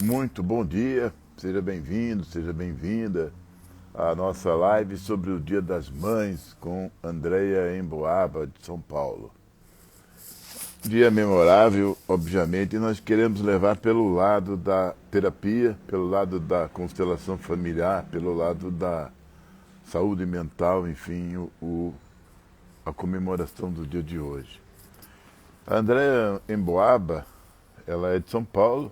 Muito bom dia, seja bem-vindo, seja bem-vinda à nossa live sobre o Dia das Mães com Andreia Emboaba, de São Paulo. Dia memorável, obviamente, e nós queremos levar pelo lado da terapia, pelo lado da constelação familiar, pelo lado da saúde mental, enfim, a comemoração do dia de hoje. A Andreia Emboaba, ela é de São Paulo,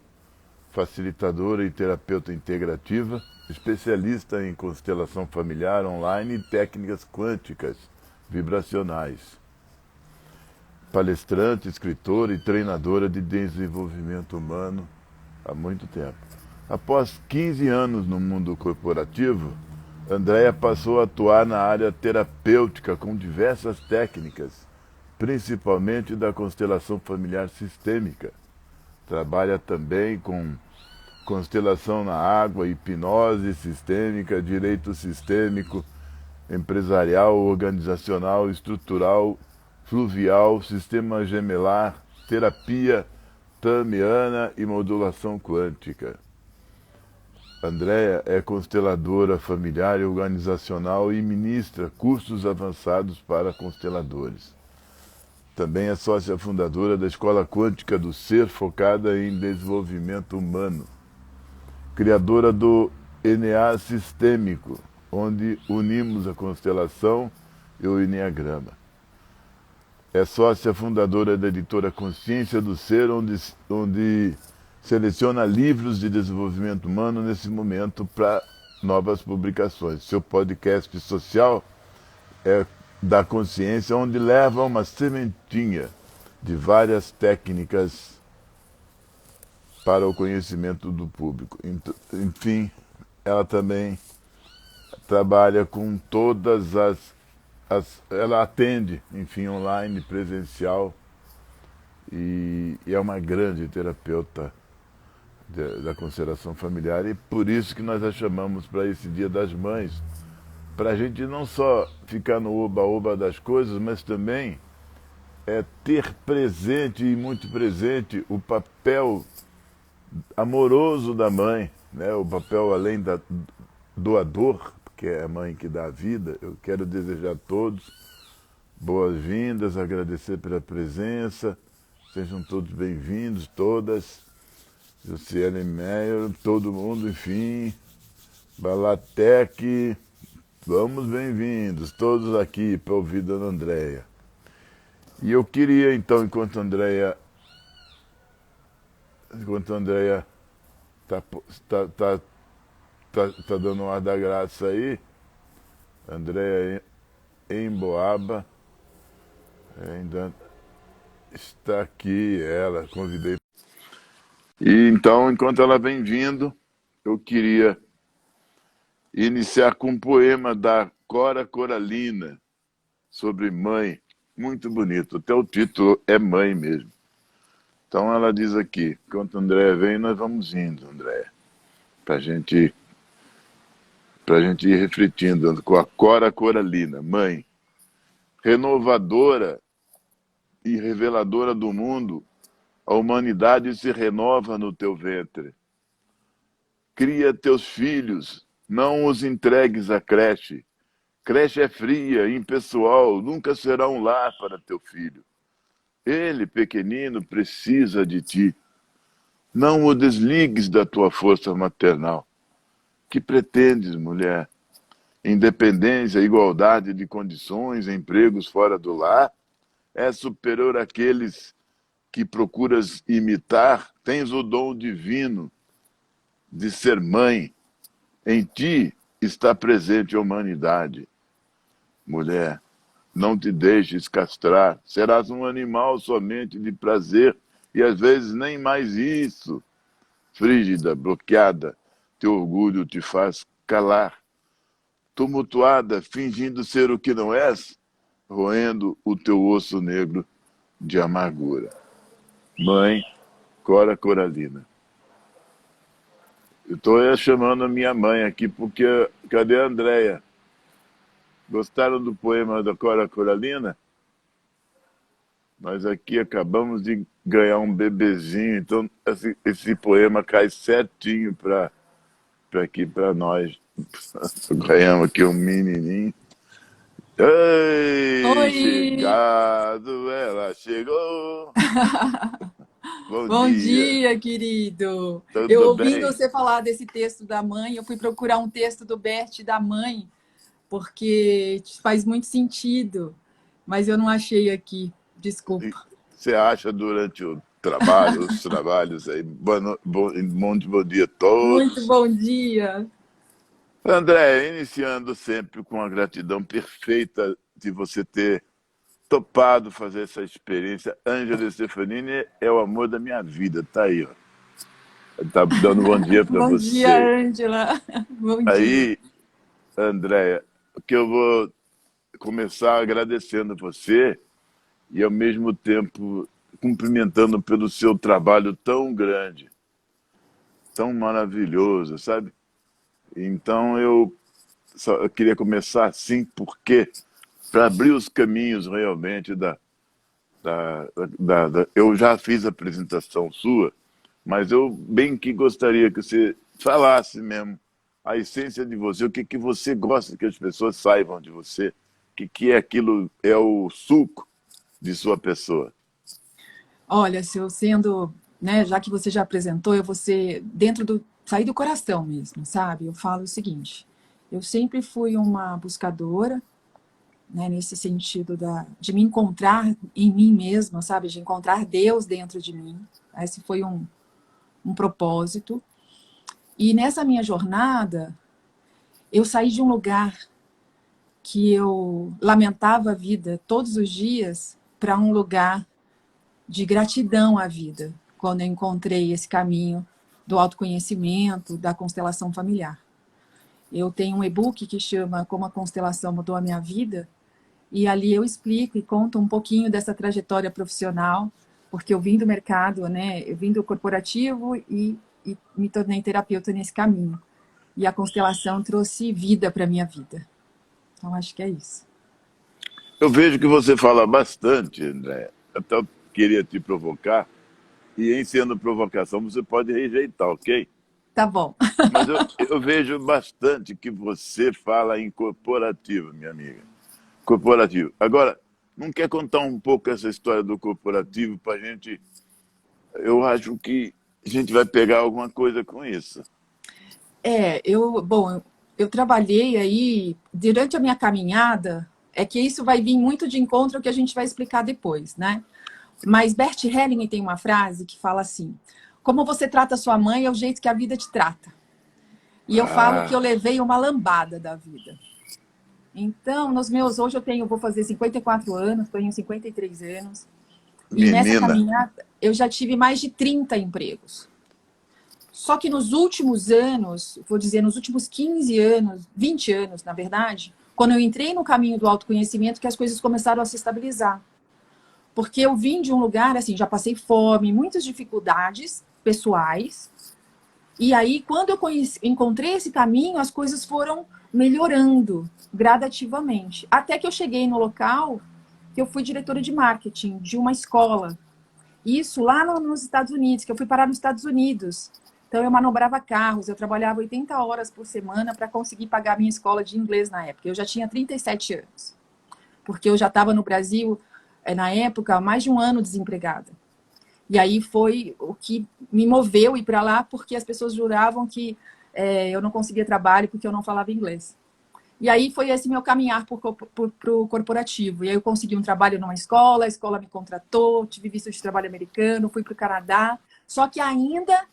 facilitadora e terapeuta integrativa, especialista em constelação familiar online e técnicas quânticas vibracionais. Palestrante, escritora e treinadora de desenvolvimento humano há muito tempo. Após 15 anos no mundo corporativo, Andrea passou a atuar na área terapêutica com diversas técnicas, principalmente da constelação familiar sistêmica. Trabalha também com constelação na água, hipnose sistêmica, direito sistêmico, empresarial, organizacional, estrutural, fluvial, sistema gemelar, terapia tamiana e modulação quântica. Andrea é consteladora familiar e organizacional e ministra cursos avançados para consteladores. Também é sócia fundadora da Escola Quântica do Ser, focada em desenvolvimento humano. Criadora do ENEA Sistêmico, onde unimos a constelação e o Enneagrama. É sócia fundadora da editora Consciência do Ser, onde seleciona livros de desenvolvimento humano nesse momento para novas publicações. Seu podcast social é da consciência, onde leva uma sementinha de várias técnicas para o conhecimento do público. Enfim, ela também trabalha com todas ela atende, enfim, online, presencial, e é uma grande terapeuta da constelação familiar, e por isso que nós a chamamos para esse Dia das Mães, para a gente não só ficar no oba-oba das coisas, mas também ter presente, e muito presente, o papel amoroso da mãe, né? O papel além da doador, que é a mãe que dá a vida. Eu quero desejar a todos boas-vindas, agradecer pela presença, sejam todos bem-vindos, todas, Luciane Meyer, todo mundo, enfim, Balatec, vamos bem-vindos, todos aqui para ouvir a Dona Andreia. E eu queria então, enquanto a Andreia tá dando um ar da graça aí, Andreia Emboaba ainda está aqui, ela, convidei. E então, enquanto ela vem vindo, eu queria iniciar com um poema da Cora Coralina sobre mãe, muito bonito, até o título é Mãe mesmo. Então ela diz aqui, enquanto a Andréia vem, nós vamos indo, Andréia, para gente ir refletindo com a Cora Coralina, mãe, renovadora e reveladora do mundo, a humanidade se renova no teu ventre. Cria teus filhos, não os entregues à creche. Creche é fria, impessoal, nunca será um lar para teu filho. Ele, pequenino, precisa de ti. Não o desligues da tua força maternal. Que pretendes, mulher? Independência, igualdade de condições, empregos fora do lar? É superior àqueles que procuras imitar? Tens o dom divino de ser mãe. Em ti está presente a humanidade. Mulher, não te deixes castrar. Serás um animal somente de prazer e às vezes nem mais isso. Frígida, bloqueada, teu orgulho te faz calar. Tumultuada, fingindo ser o que não és, roendo o teu osso negro de amargura. Mãe, Cora Coralina. Eu estou chamando a minha mãe aqui porque... Cadê a Andréia? Gostaram do poema da Cora Coralina? Nós aqui acabamos de ganhar um bebezinho. Então, esse poema cai certinho para aqui, para nós. Ganhamos aqui um menininho. Ei, Oi! chegado, ela chegou. Bom Bom dia, dia, querido. Eu tudo ouvindo bem? você falar desse texto da mãe, eu fui procurar um texto do Bert da mãe, porque faz muito sentido, mas eu não achei aqui. E Desculpa. você acha durante o trabalho, os trabalhos aí? Bom dia a Muito todos. bom dia. André, iniciando sempre com a gratidão perfeita de você ter topado fazer essa experiência. Ângela Stefanini é o amor da minha vida, tá aí, ó. Tá dando bom dia para Bom dia, você. Ângela. Bom dia. Aí, Andréia, que eu vou começar agradecendo você e ao mesmo tempo cumprimentando pelo seu trabalho tão grande, tão maravilhoso, sabe? Então eu queria começar assim, porque para abrir os caminhos realmente eu já fiz a apresentação sua, mas eu bem que gostaria que você falasse mesmo a essência de você, o que, que você gosta que as pessoas saibam de você, o que é aquilo, é o suco de sua pessoa. Olha, se eu sendo, né, já que você já apresentou, eu vou ser dentro do, sair do coração mesmo, sabe? Eu falo o seguinte, eu sempre fui uma buscadora, né, nesse sentido de me encontrar em mim mesma, sabe? De encontrar Deus dentro de mim. Esse foi um propósito. E nessa minha jornada, eu saí de um lugar que eu lamentava a vida todos os dias para um lugar de gratidão à vida, quando eu encontrei esse caminho do autoconhecimento, da constelação familiar. Eu tenho um e-book que chama Como a Constelação Mudou a Minha Vida, e ali eu explico e conto um pouquinho dessa trajetória profissional, porque eu vim do mercado, né? Eu vim do corporativo e me tornei terapeuta nesse caminho. E a constelação trouxe vida para a minha vida. Então, acho que é isso. Eu vejo que você fala bastante, André. Até eu queria te provocar, e em sendo provocação você pode rejeitar, ok? Tá bom. Mas eu vejo bastante que você fala em corporativo, minha amiga. Corporativo. Agora, não quer contar um pouco essa história do corporativo para a gente? Eu acho que a gente vai pegar alguma coisa com isso. Bom, eu trabalhei aí, durante a minha caminhada, é que isso vai vir muito de encontro ao que a gente vai explicar depois, né? Mas Bert Hellinger tem uma frase que fala assim: como você trata sua mãe é o jeito que a vida te trata. E eu falo que eu Ah, levei uma lambada da vida. Então, hoje eu tenho, vou fazer 54 anos, estou em 53 anos, e nessa menina, caminhada eu já tive mais de 30 empregos. Só que nos últimos anos, vou dizer, nos últimos 15 anos, 20 anos, na verdade, quando eu entrei no caminho do autoconhecimento, que as coisas começaram a se estabilizar. Porque eu vim de um lugar, assim, já passei fome, muitas dificuldades pessoais, e aí, quando eu encontrei esse caminho, as coisas foram melhorando gradativamente. Até que eu cheguei no local que eu fui diretora de marketing de uma escola. Isso lá nos Estados Unidos, que eu fui parar nos Estados Unidos. Então, eu manobrava carros, eu trabalhava 80 horas por semana para conseguir pagar a minha escola de inglês na época. Eu já tinha 37 anos, porque eu já estava no Brasil, na época, há mais de um ano desempregada. E aí foi o que me moveu ir para lá, porque as pessoas juravam que eu não conseguia trabalho porque eu não falava inglês. E aí foi esse meu caminhar para o corporativo. E aí eu consegui um trabalho numa escola, a escola me contratou, tive visto de trabalho americano, fui para o Canadá, só que ainda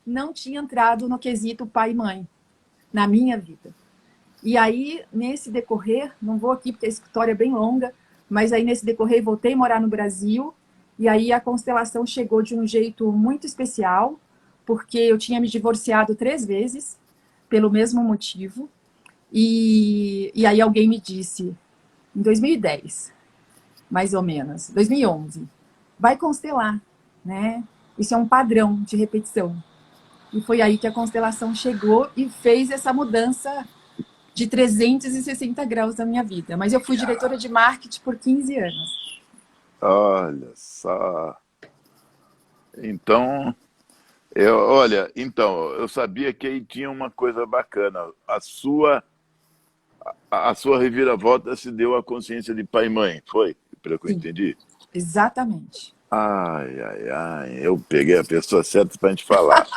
não tinha entrado no quesito pai e mãe na minha vida. E aí, nesse decorrer, não vou aqui porque a história é bem longa, mas aí nesse decorrer voltei a morar no Brasil, e aí a constelação chegou de um jeito muito especial, porque eu tinha me divorciado 3 vezes, pelo mesmo motivo, e aí alguém me disse, em 2010, mais ou menos, 2011, vai constelar, né? Isso é um padrão de repetição. E foi aí que a constelação chegou e fez essa mudança de 360 graus da minha vida. Mas eu fui diretora de marketing por 15 anos. olha só. Então, então, eu sabia que aí tinha uma coisa bacana. A sua reviravolta se deu à consciência de pai e mãe, foi? Pelo que eu Sim, entendi. exatamente. Ai, ai, ai, eu peguei a pessoa certa para a gente falar.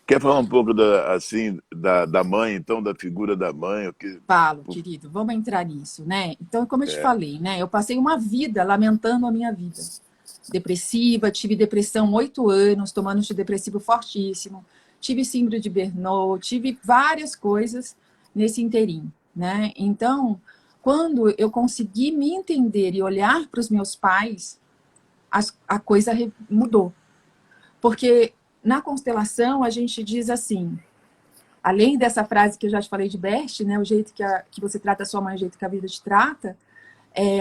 Quer falar um pouco da mãe, então, da figura da mãe? O que, Falo, querido, vamos entrar nisso, né? Então, como eu te é, falei, né? Eu passei uma vida lamentando a minha vida. Depressiva, tive depressão 8 anos, tomando antidepressivo fortíssimo, tive síndrome de Burnout, tive várias coisas nesse interim, né? Então, quando eu consegui me entender e olhar para os meus pais, a coisa mudou. Porque na constelação a gente diz assim, além dessa frase que eu já te falei de Bert, né, o jeito que você trata a sua mãe, o jeito que a vida te trata,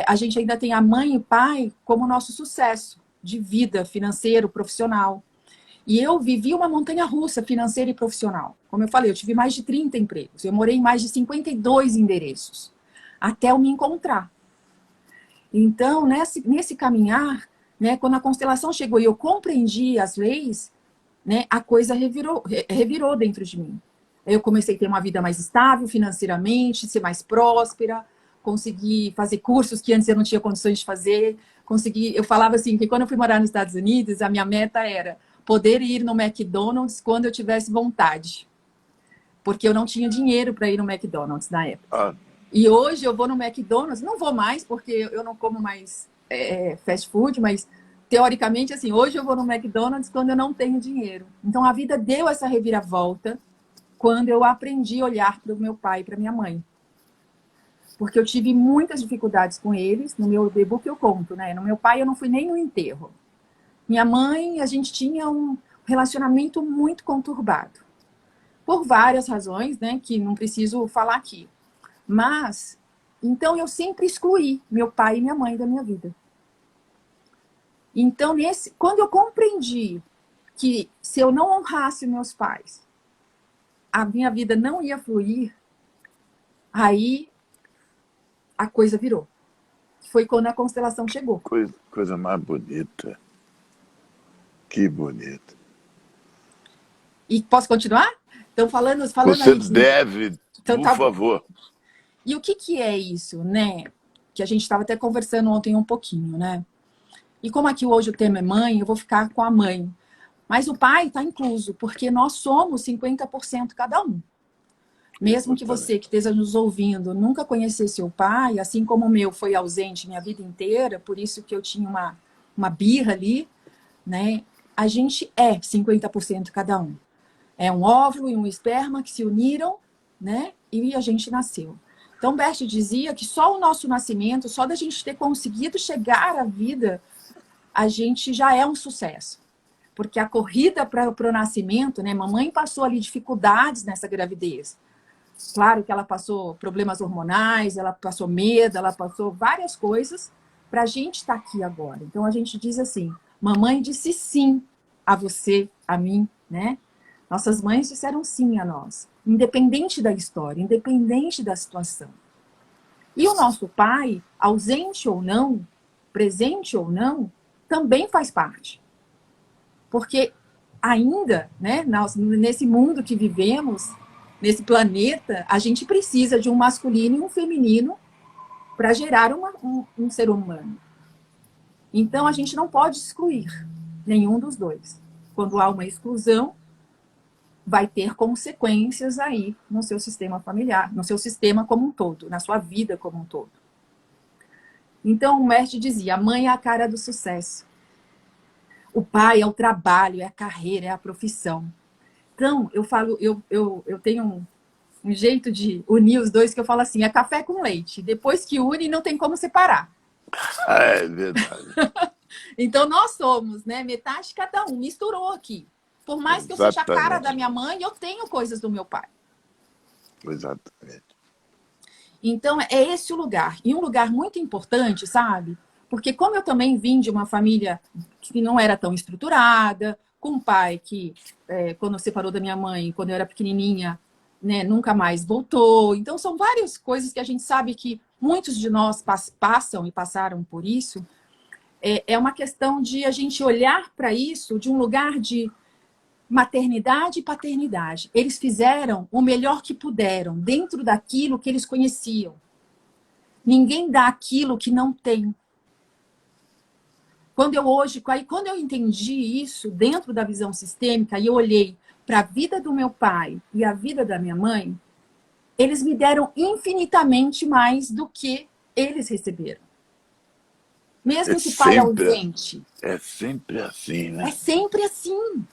a gente ainda tem a mãe e o pai como nosso sucesso de vida, financeiro, profissional. E eu vivi uma montanha russa financeira e profissional. Como eu falei, eu tive mais de 30 empregos, eu morei em mais de 52 endereços, até eu me encontrar. Então, nesse caminhar, né, quando a constelação chegou e eu compreendi as leis, né, a coisa revirou dentro de mim. Eu comecei a ter uma vida mais estável financeiramente, ser mais próspera, consegui fazer cursos que antes eu não tinha condições de fazer, eu falava assim, que quando eu fui morar nos Estados Unidos, a minha meta era poder ir no McDonald's quando eu tivesse vontade, porque eu não tinha dinheiro para ir no McDonald's na época. ah, E hoje eu vou no McDonald's, não vou mais, porque eu não como mais fast food, mas teoricamente, assim, hoje eu vou no McDonald's quando eu não tenho dinheiro. Então a vida deu essa reviravolta quando eu aprendi a olhar para o meu pai e para minha mãe. Porque eu tive muitas dificuldades com eles, no meu e-book eu conto, né? No meu pai eu não fui nem no enterro. Minha mãe, a gente tinha um relacionamento muito conturbado. Por várias razões, né, que não preciso falar aqui. Mas, então eu sempre excluí meu pai e minha mãe da minha vida. Então, quando eu compreendi que se eu não honrasse meus pais, a minha vida não ia fluir, aí a coisa virou. Foi quando a constelação chegou. coisa mais bonita. Que bonito. E posso continuar? Então, falando Você aí. deve, Então, por tá bom. favor. E o que é isso, né? Que a gente estava até conversando ontem um pouquinho, né? E como aqui hoje o tema é mãe, eu vou ficar com a mãe. Mas o pai está incluso, porque nós somos 50% cada um. Mesmo que você que Exatamente. esteja nos ouvindo nunca conhecesse seu pai, assim como o meu foi ausente minha vida inteira, por isso que eu tinha uma birra ali, né? A gente é 50% cada um. É um óvulo e um esperma que se uniram, né? E a gente nasceu. Então, Bert dizia que só o nosso nascimento, só da gente ter conseguido chegar à vida, a gente já é um sucesso. Porque a corrida para o nascimento, né? Mamãe passou ali dificuldades nessa gravidez. Claro que ela passou problemas hormonais, ela passou medo, ela passou várias coisas para a gente estar aqui agora. Então a gente diz assim: mamãe disse sim a você, a mim, né? Nossas mães disseram sim a nós, independente da história, independente da situação. E o nosso pai, ausente ou não, presente ou não, também faz parte. Porque ainda, né, nesse mundo que vivemos, nesse planeta, a gente precisa de um masculino e um feminino para gerar um ser humano. Então, a gente não pode excluir nenhum dos dois. Quando há uma exclusão, vai ter consequências aí no seu sistema familiar, no seu sistema como um todo, na sua vida como um todo. Então, o mestre dizia, a mãe é a cara do sucesso. O pai é o trabalho, é a carreira, é a profissão. Então, eu falo, eu tenho um jeito de unir os dois que eu falo assim, é café com leite. Depois que une, não tem como separar. Ah, é verdade. Então, nós somos, né, metade de cada um, misturou aqui. Por mais que eu seja a cara da Exatamente. minha mãe, eu tenho coisas do meu pai. Exatamente. Então, é esse o lugar. E um lugar muito importante, sabe? Porque como eu também vim de uma família que não era tão estruturada, com um pai que, quando separou da minha mãe, quando eu era pequenininha, né, nunca mais voltou. Então, são várias coisas que a gente sabe que muitos de nós passam e passaram por isso. é uma questão de a gente olhar para isso de um lugar de maternidade e paternidade. Eles fizeram o melhor que puderam, dentro daquilo que eles conheciam. Ninguém dá aquilo que não tem. Quando eu entendi isso dentro da visão sistêmica e eu olhei para a vida do meu pai e a vida da minha mãe, eles me deram infinitamente mais do que eles receberam. Mesmo esse pai ausente. É sempre assim, né? É sempre assim.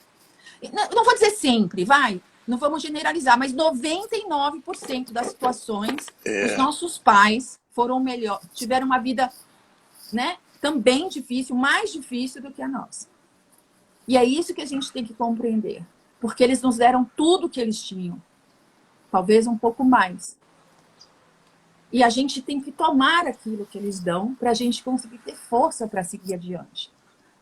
Não vou dizer sempre, vai. Não vamos generalizar, mas 99% das situações, os nossos pais foram melhor, tiveram uma vida, né, também difícil, mais difícil do que a nossa. E é isso que a gente tem que compreender. Porque eles nos deram tudo que eles tinham. Talvez um pouco mais. E a gente tem que tomar aquilo que eles dão para a gente conseguir ter força para seguir adiante.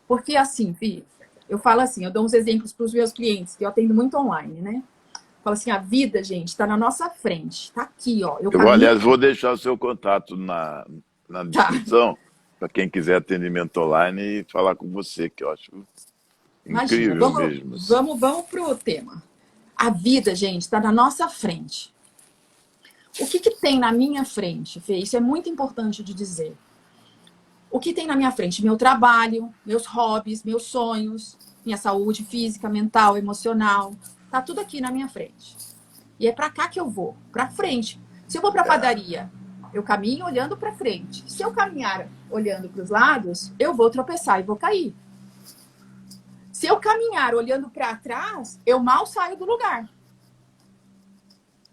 Porque assim, filho, eu falo assim, eu dou uns exemplos para os meus clientes, que eu atendo muito online, né? Eu falo assim, a vida, gente, está na nossa frente. Está aqui, ó. Aliás, vou deixar o seu contato na descrição, para quem quiser atendimento online e falar com você, que eu acho incrível mesmo. Vamos para o tema. A vida, gente, está na nossa frente. O que tem na minha frente, Fê? Isso é muito importante de dizer. O que tem na minha frente? Meu trabalho, meus hobbies, meus sonhos, minha saúde física, mental, emocional. Tá tudo aqui na minha frente. E é para cá que eu vou, para frente. Se eu vou para a padaria, eu caminho olhando para frente. Se eu caminhar olhando para os lados, eu vou tropeçar e vou cair. Se eu caminhar olhando para trás, eu mal saio do lugar.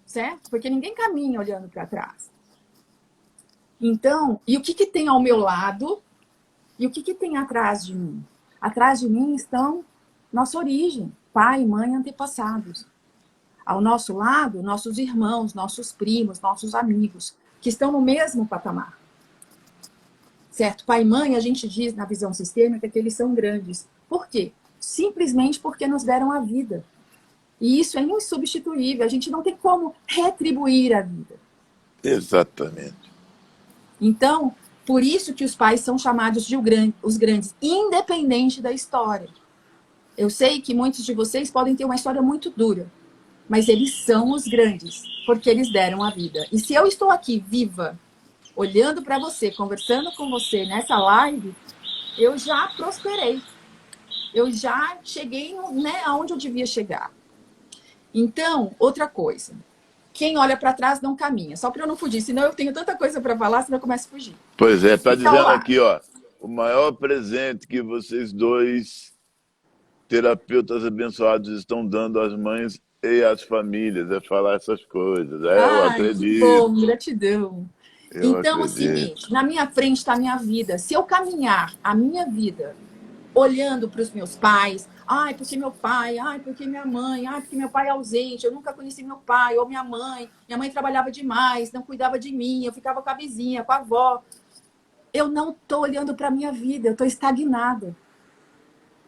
Certo? Porque ninguém caminha olhando para trás. Então, e o que tem ao meu lado? E o que tem atrás de mim? Atrás de mim estão nossa origem, pai, mãe, antepassados. Ao nosso lado, nossos irmãos, nossos primos, nossos amigos, que estão no mesmo patamar. Certo? Pai e mãe, a gente diz na visão sistêmica que eles são grandes. Por quê? Simplesmente porque nos deram a vida. E isso é insubstituível. A gente não tem como retribuir a vida. Exatamente. Então, por isso que os pais são chamados de os grandes, independente da história. Eu sei que muitos de vocês podem ter uma história muito dura, mas eles são os grandes, porque eles deram a vida. E se eu estou aqui viva, olhando para você, conversando com você nessa live, eu já prosperei. Eu já cheguei, né, aonde eu devia chegar. Então, outra coisa. Quem olha para trás não caminha. Só para eu não fugir, senão eu tenho tanta coisa para falar, senão eu começo a fugir. Pois é, está dizendo aqui, ó, o maior presente que vocês dois, terapeutas abençoados, estão dando às mães e às famílias, é falar essas coisas. Eu acredito. Que bom, gratidão. Então, é o seguinte, na minha frente está a minha vida. Se eu caminhar a minha vida olhando para os meus pais, ai, porque meu pai, ai, porque minha mãe, ai, porque meu pai é ausente, eu nunca conheci meu pai, ou minha mãe trabalhava demais, não cuidava de mim, eu ficava com a vizinha, com a avó. Eu não estou olhando para a minha vida, eu estou estagnada.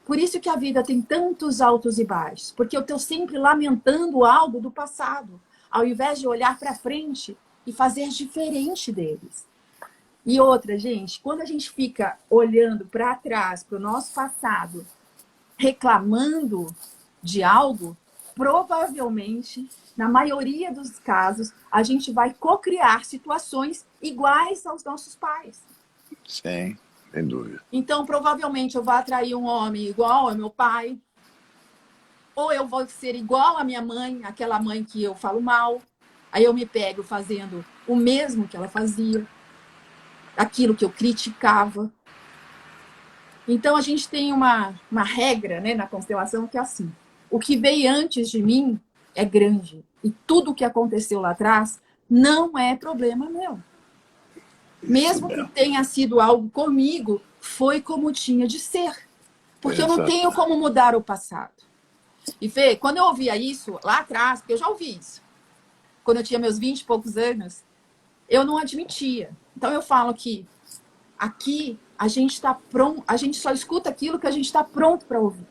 Por isso que a vida tem tantos altos e baixos, porque eu estou sempre lamentando algo do passado, ao invés de olhar para frente e fazer diferente deles. E outra, gente, quando a gente fica olhando para trás, para o nosso passado, reclamando de algo, provavelmente, na maioria dos casos, a gente vai cocriar situações iguais aos nossos pais. Sim, sem dúvida. Então, provavelmente, eu vou atrair um homem igual ao meu pai, ou eu vou ser igual à minha mãe, aquela mãe que eu falo mal, aí eu me pego fazendo o mesmo que ela fazia, aquilo que eu criticava. Então, a gente tem uma regra, né, na constelação que é assim. O que veio antes de mim é grande. E tudo o que aconteceu lá atrás não é problema meu. Mesmo que tenha sido algo comigo, foi como tinha de ser. Porque eu não tenho como mudar o passado. E, Fê, quando eu ouvia isso lá atrás, porque eu já ouvi isso, quando eu tinha meus 20 e poucos anos, eu não admitia. Então, eu falo que aqui a gente está pronto, a gente só escuta aquilo que a gente está pronto para ouvir.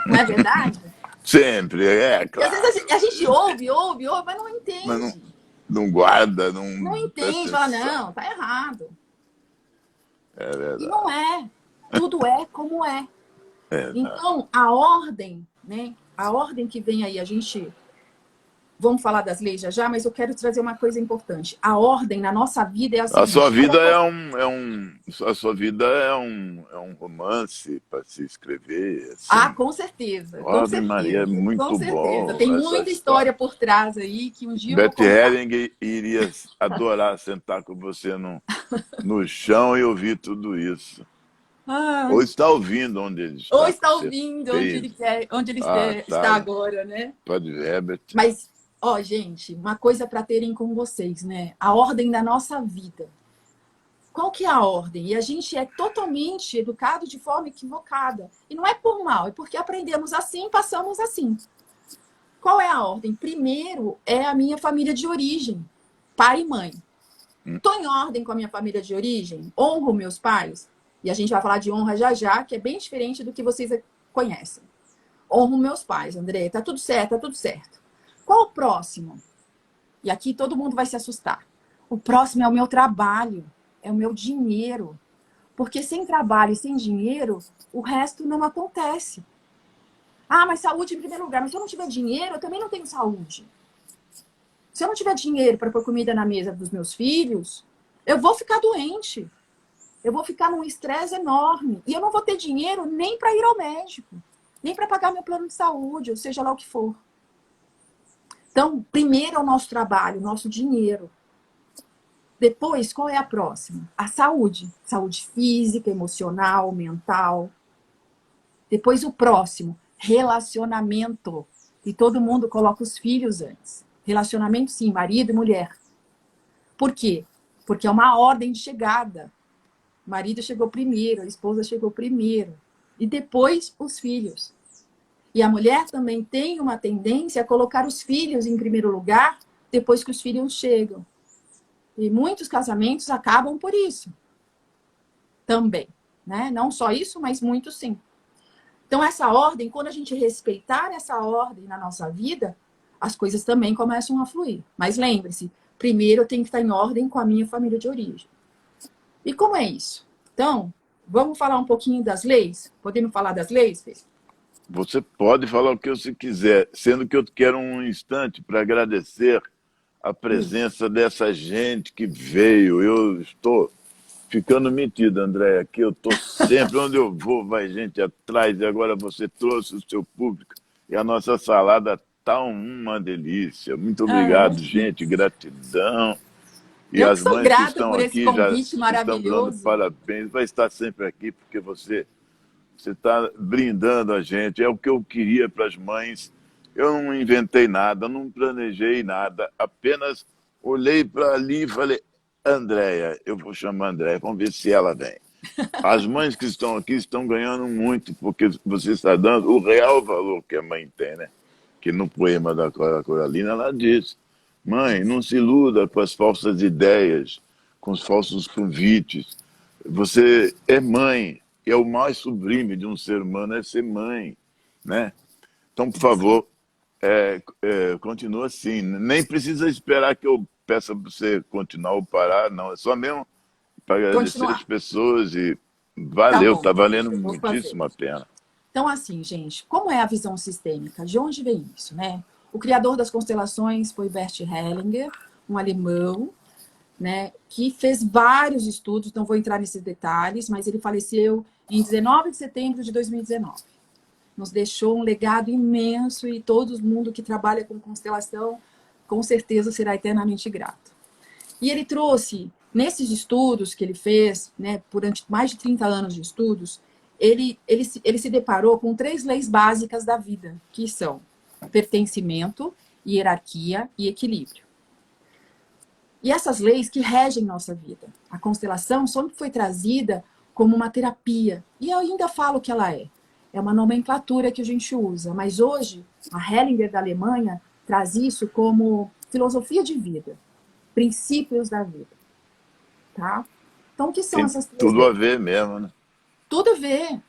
Não é verdade? Sempre, claro. E às vezes a gente ouve, mas não entende. Mas não guarda, não entende, fala, não, tá errado. É E verdade. não é. Tudo é como é. É verdade. Então, a ordem, né? A ordem que vem aí, a gente... Vamos falar das leis já já, mas eu quero trazer uma coisa importante. A ordem na nossa vida é a A sua seguinte. Olha vida só. a sua vida é um romance para se escrever, Ah, assim. com certeza, com Ave Maria, é certeza, com muito certeza. bom Tem essa muita história. história por trás aí que um dia eu vou Beth contar. Helling iria adorar sentar com você no chão e ouvir tudo isso. Ah, Ou está ouvindo onde ele ou está, com está ouvindo onde ele certeza. quer, onde ele Ah, está tá. agora, né? Pode Herbert. Mas, ó, gente, uma coisa para terem com vocês, né? A ordem da nossa vida. Qual que é a ordem? E a gente é totalmente educado de forma equivocada. E não é por mal, é porque aprendemos assim, passamos assim. Qual é a ordem? Primeiro é a minha família de origem, pai e mãe. Estou em ordem com a minha família de origem? Honro meus pais? E a gente vai falar de honra já já, que é bem diferente do que vocês conhecem. Honro meus pais, André. Tá tudo certo, tá tudo certo. Qual o próximo? E aqui todo mundo vai se assustar. O próximo é o meu trabalho, é o meu dinheiro. Porque sem trabalho e sem dinheiro, o resto não acontece. Ah, mas saúde em primeiro lugar. Mas se eu não tiver dinheiro, eu também não tenho saúde. Se eu não tiver dinheiro para pôr comida na mesa dos meus filhos, eu vou ficar doente. Eu vou ficar num estresse enorme. E eu não vou ter dinheiro nem para ir ao médico, nem para pagar meu plano de saúde, ou seja lá o que for. Então, primeiro é o nosso trabalho, o nosso dinheiro. Depois, qual é a próxima? A saúde. Saúde física, emocional, mental. Depois, o próximo, relacionamento. E todo mundo coloca os filhos antes. Relacionamento, sim, marido e mulher. Por quê? Porque é uma ordem de chegada. O marido chegou primeiro, a esposa chegou primeiro. E depois, os filhos. E a mulher também tem uma tendência a colocar os filhos em primeiro lugar depois que os filhos chegam. E muitos casamentos acabam por isso também, né? Não só isso, mas muitos sim. Então, essa ordem, quando a gente respeitar essa ordem na nossa vida, as coisas também começam a fluir. Mas lembre-se, primeiro eu tenho que estar em ordem com a minha família de origem. E como é isso? Então, vamos falar um pouquinho das leis? Podemos falar das leis, Fê? Você pode falar o que você quiser, sendo que eu quero um instante para agradecer a presença dessa gente que veio. Eu estou ficando metido, André, aqui eu estou sempre, onde eu vou, vai gente atrás, e agora você trouxe o seu público, e a nossa salada está uma delícia. Muito Ah, obrigado, gente, gratidão. E eu que as sou mães que grata estão por esse aqui já convite estão dando maravilhoso. parabéns, vai estar sempre aqui, porque você está brindando a gente, é o que eu queria para as mães. Eu não inventei nada, não planejei nada, apenas olhei para ali e falei, Andréia, eu vou chamar a Andréia, vamos ver se ela vem. As mães que estão aqui estão ganhando muito, porque você está dando o real valor que a mãe tem, né? Que no poema da Clara Coralina ela diz, mãe, não se iluda com as falsas ideias, com os falsos convites. Você é mãe, e é o mais sublime de um ser humano é ser mãe, né? Então, por favor, continua assim. Nem precisa esperar que eu peça para você continuar ou parar, não. É só mesmo para agradecer as Continuar. pessoas e Tá valeu, bom, está valendo eu vou fazer. muitíssimo a pena. Então, assim, gente, como é a visão sistêmica? De onde vem isso, né? O criador das constelações foi Bert Hellinger, um alemão, né, que fez vários estudos, não vou entrar nesses detalhes, mas ele faleceu em 19 de setembro de 2019. Nos deixou um legado imenso e todo mundo que trabalha com constelação, com certeza será eternamente grato. E ele trouxe, nesses estudos que ele fez, né, durante mais de 30 anos de estudos, ele se deparou com 3 leis básicas da vida, que são pertencimento, hierarquia e equilíbrio. E essas leis que regem nossa vida. A constelação sempre foi trazida como uma terapia. E eu ainda falo que ela é. É uma nomenclatura que a gente usa. Mas hoje, a Hellinger da Alemanha traz isso como filosofia de vida. Princípios da vida. Tá? Então, o que são Tem essas 3 tudo a leis? ver mesmo, né? Tudo a ver.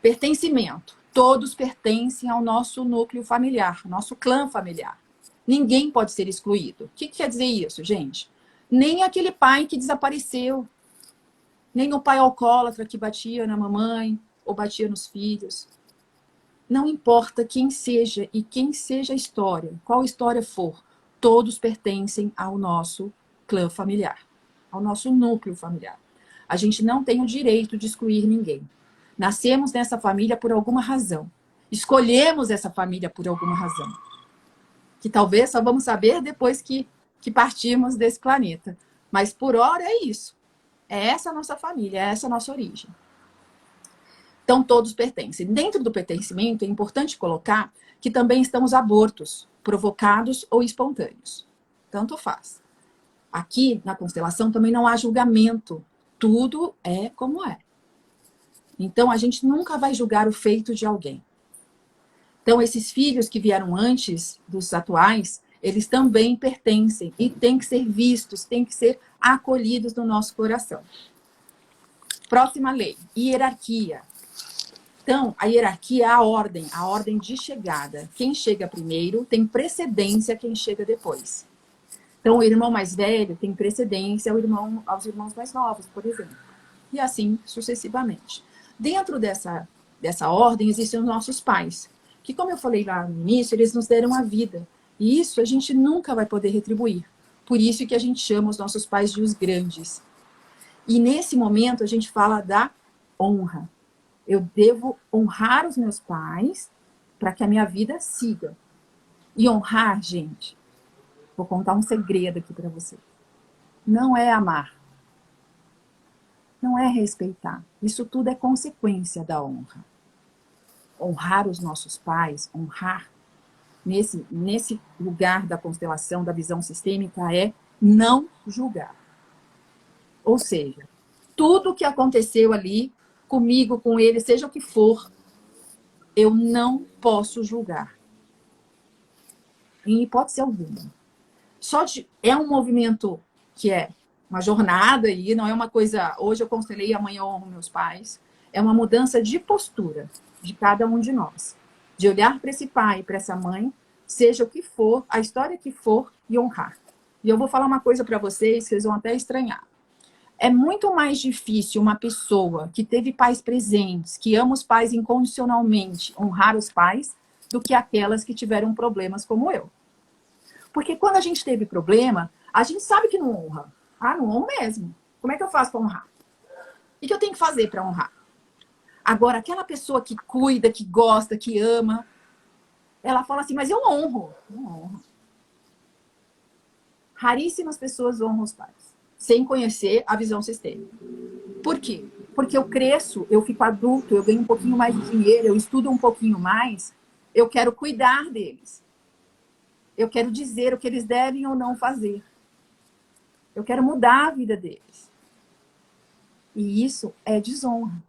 Pertencimento. Todos pertencem ao nosso núcleo familiar, nosso clã familiar. Ninguém pode ser excluído. O que quer dizer isso, gente? Nem aquele pai que desapareceu. nem no pai alcoólatra que batia na mamãe ou batia nos filhos. Não importa quem seja e quem seja a história, qual história for, todos pertencem ao nosso clã familiar, ao nosso núcleo familiar. A gente não tem o direito de excluir ninguém. Nascemos nessa família por alguma razão. Escolhemos essa família por alguma razão. Que talvez só vamos saber depois que partirmos desse planeta. Mas por hora é isso. É essa a nossa família, é essa a nossa origem. Então, todos pertencem. Dentro do pertencimento, é importante colocar que também estão os abortos, provocados ou espontâneos. Tanto faz. Aqui, na constelação, também não há julgamento. Tudo é como é. Então, a gente nunca vai julgar o feito de alguém. Então, esses filhos que vieram antes dos atuais, eles também pertencem e têm que ser vistos, têm que ser acolhidos no nosso coração. Próxima lei, hierarquia. Então, a hierarquia é a ordem de chegada. Quem chega primeiro tem precedência a quem chega depois. Então, o irmão mais velho tem precedência aos irmãos mais novos, por exemplo. E assim sucessivamente. Dentro dessa ordem existem os nossos pais, que, como eu falei lá no início, eles nos deram a vida. E isso a gente nunca vai poder retribuir. Por isso que a gente chama os nossos pais de os grandes. E nesse momento a gente fala da honra. Eu devo honrar os meus pais para que a minha vida siga. E honrar, gente, vou contar um segredo aqui para você. Não é amar. Não é respeitar. Isso tudo é consequência da honra. Honrar os nossos pais, honrar nesse lugar da constelação, da visão sistêmica, é não julgar. Ou seja, tudo que aconteceu ali, comigo, com ele, seja o que for, eu não posso julgar. Em hipótese alguma. É um movimento que é uma jornada aí, não é uma coisa, hoje eu constelei, amanhã eu honro meus pais. É uma mudança de postura de cada um de nós. De olhar para esse pai, para essa mãe, seja o que for, a história que for, e honrar. E eu vou falar uma coisa para vocês que vocês vão até estranhar. É muito mais difícil uma pessoa que teve pais presentes, que ama os pais incondicionalmente, honrar os pais, do que aquelas que tiveram problemas como eu. Porque quando a gente teve problema, a gente sabe que não honra. Ah, não honro mesmo. Como é que eu faço para honrar? O que eu tenho que fazer para honrar? Agora, aquela pessoa que cuida, que gosta, que ama, ela fala assim, mas eu honro. Não honro. Raríssimas pessoas honram os pais, sem conhecer a visão sistêmica. Por quê? Porque eu cresço, eu fico adulto, eu ganho um pouquinho mais de dinheiro, eu estudo um pouquinho mais, eu quero cuidar deles. Eu quero dizer o que eles devem ou não fazer. Eu quero mudar a vida deles. E isso é desonra.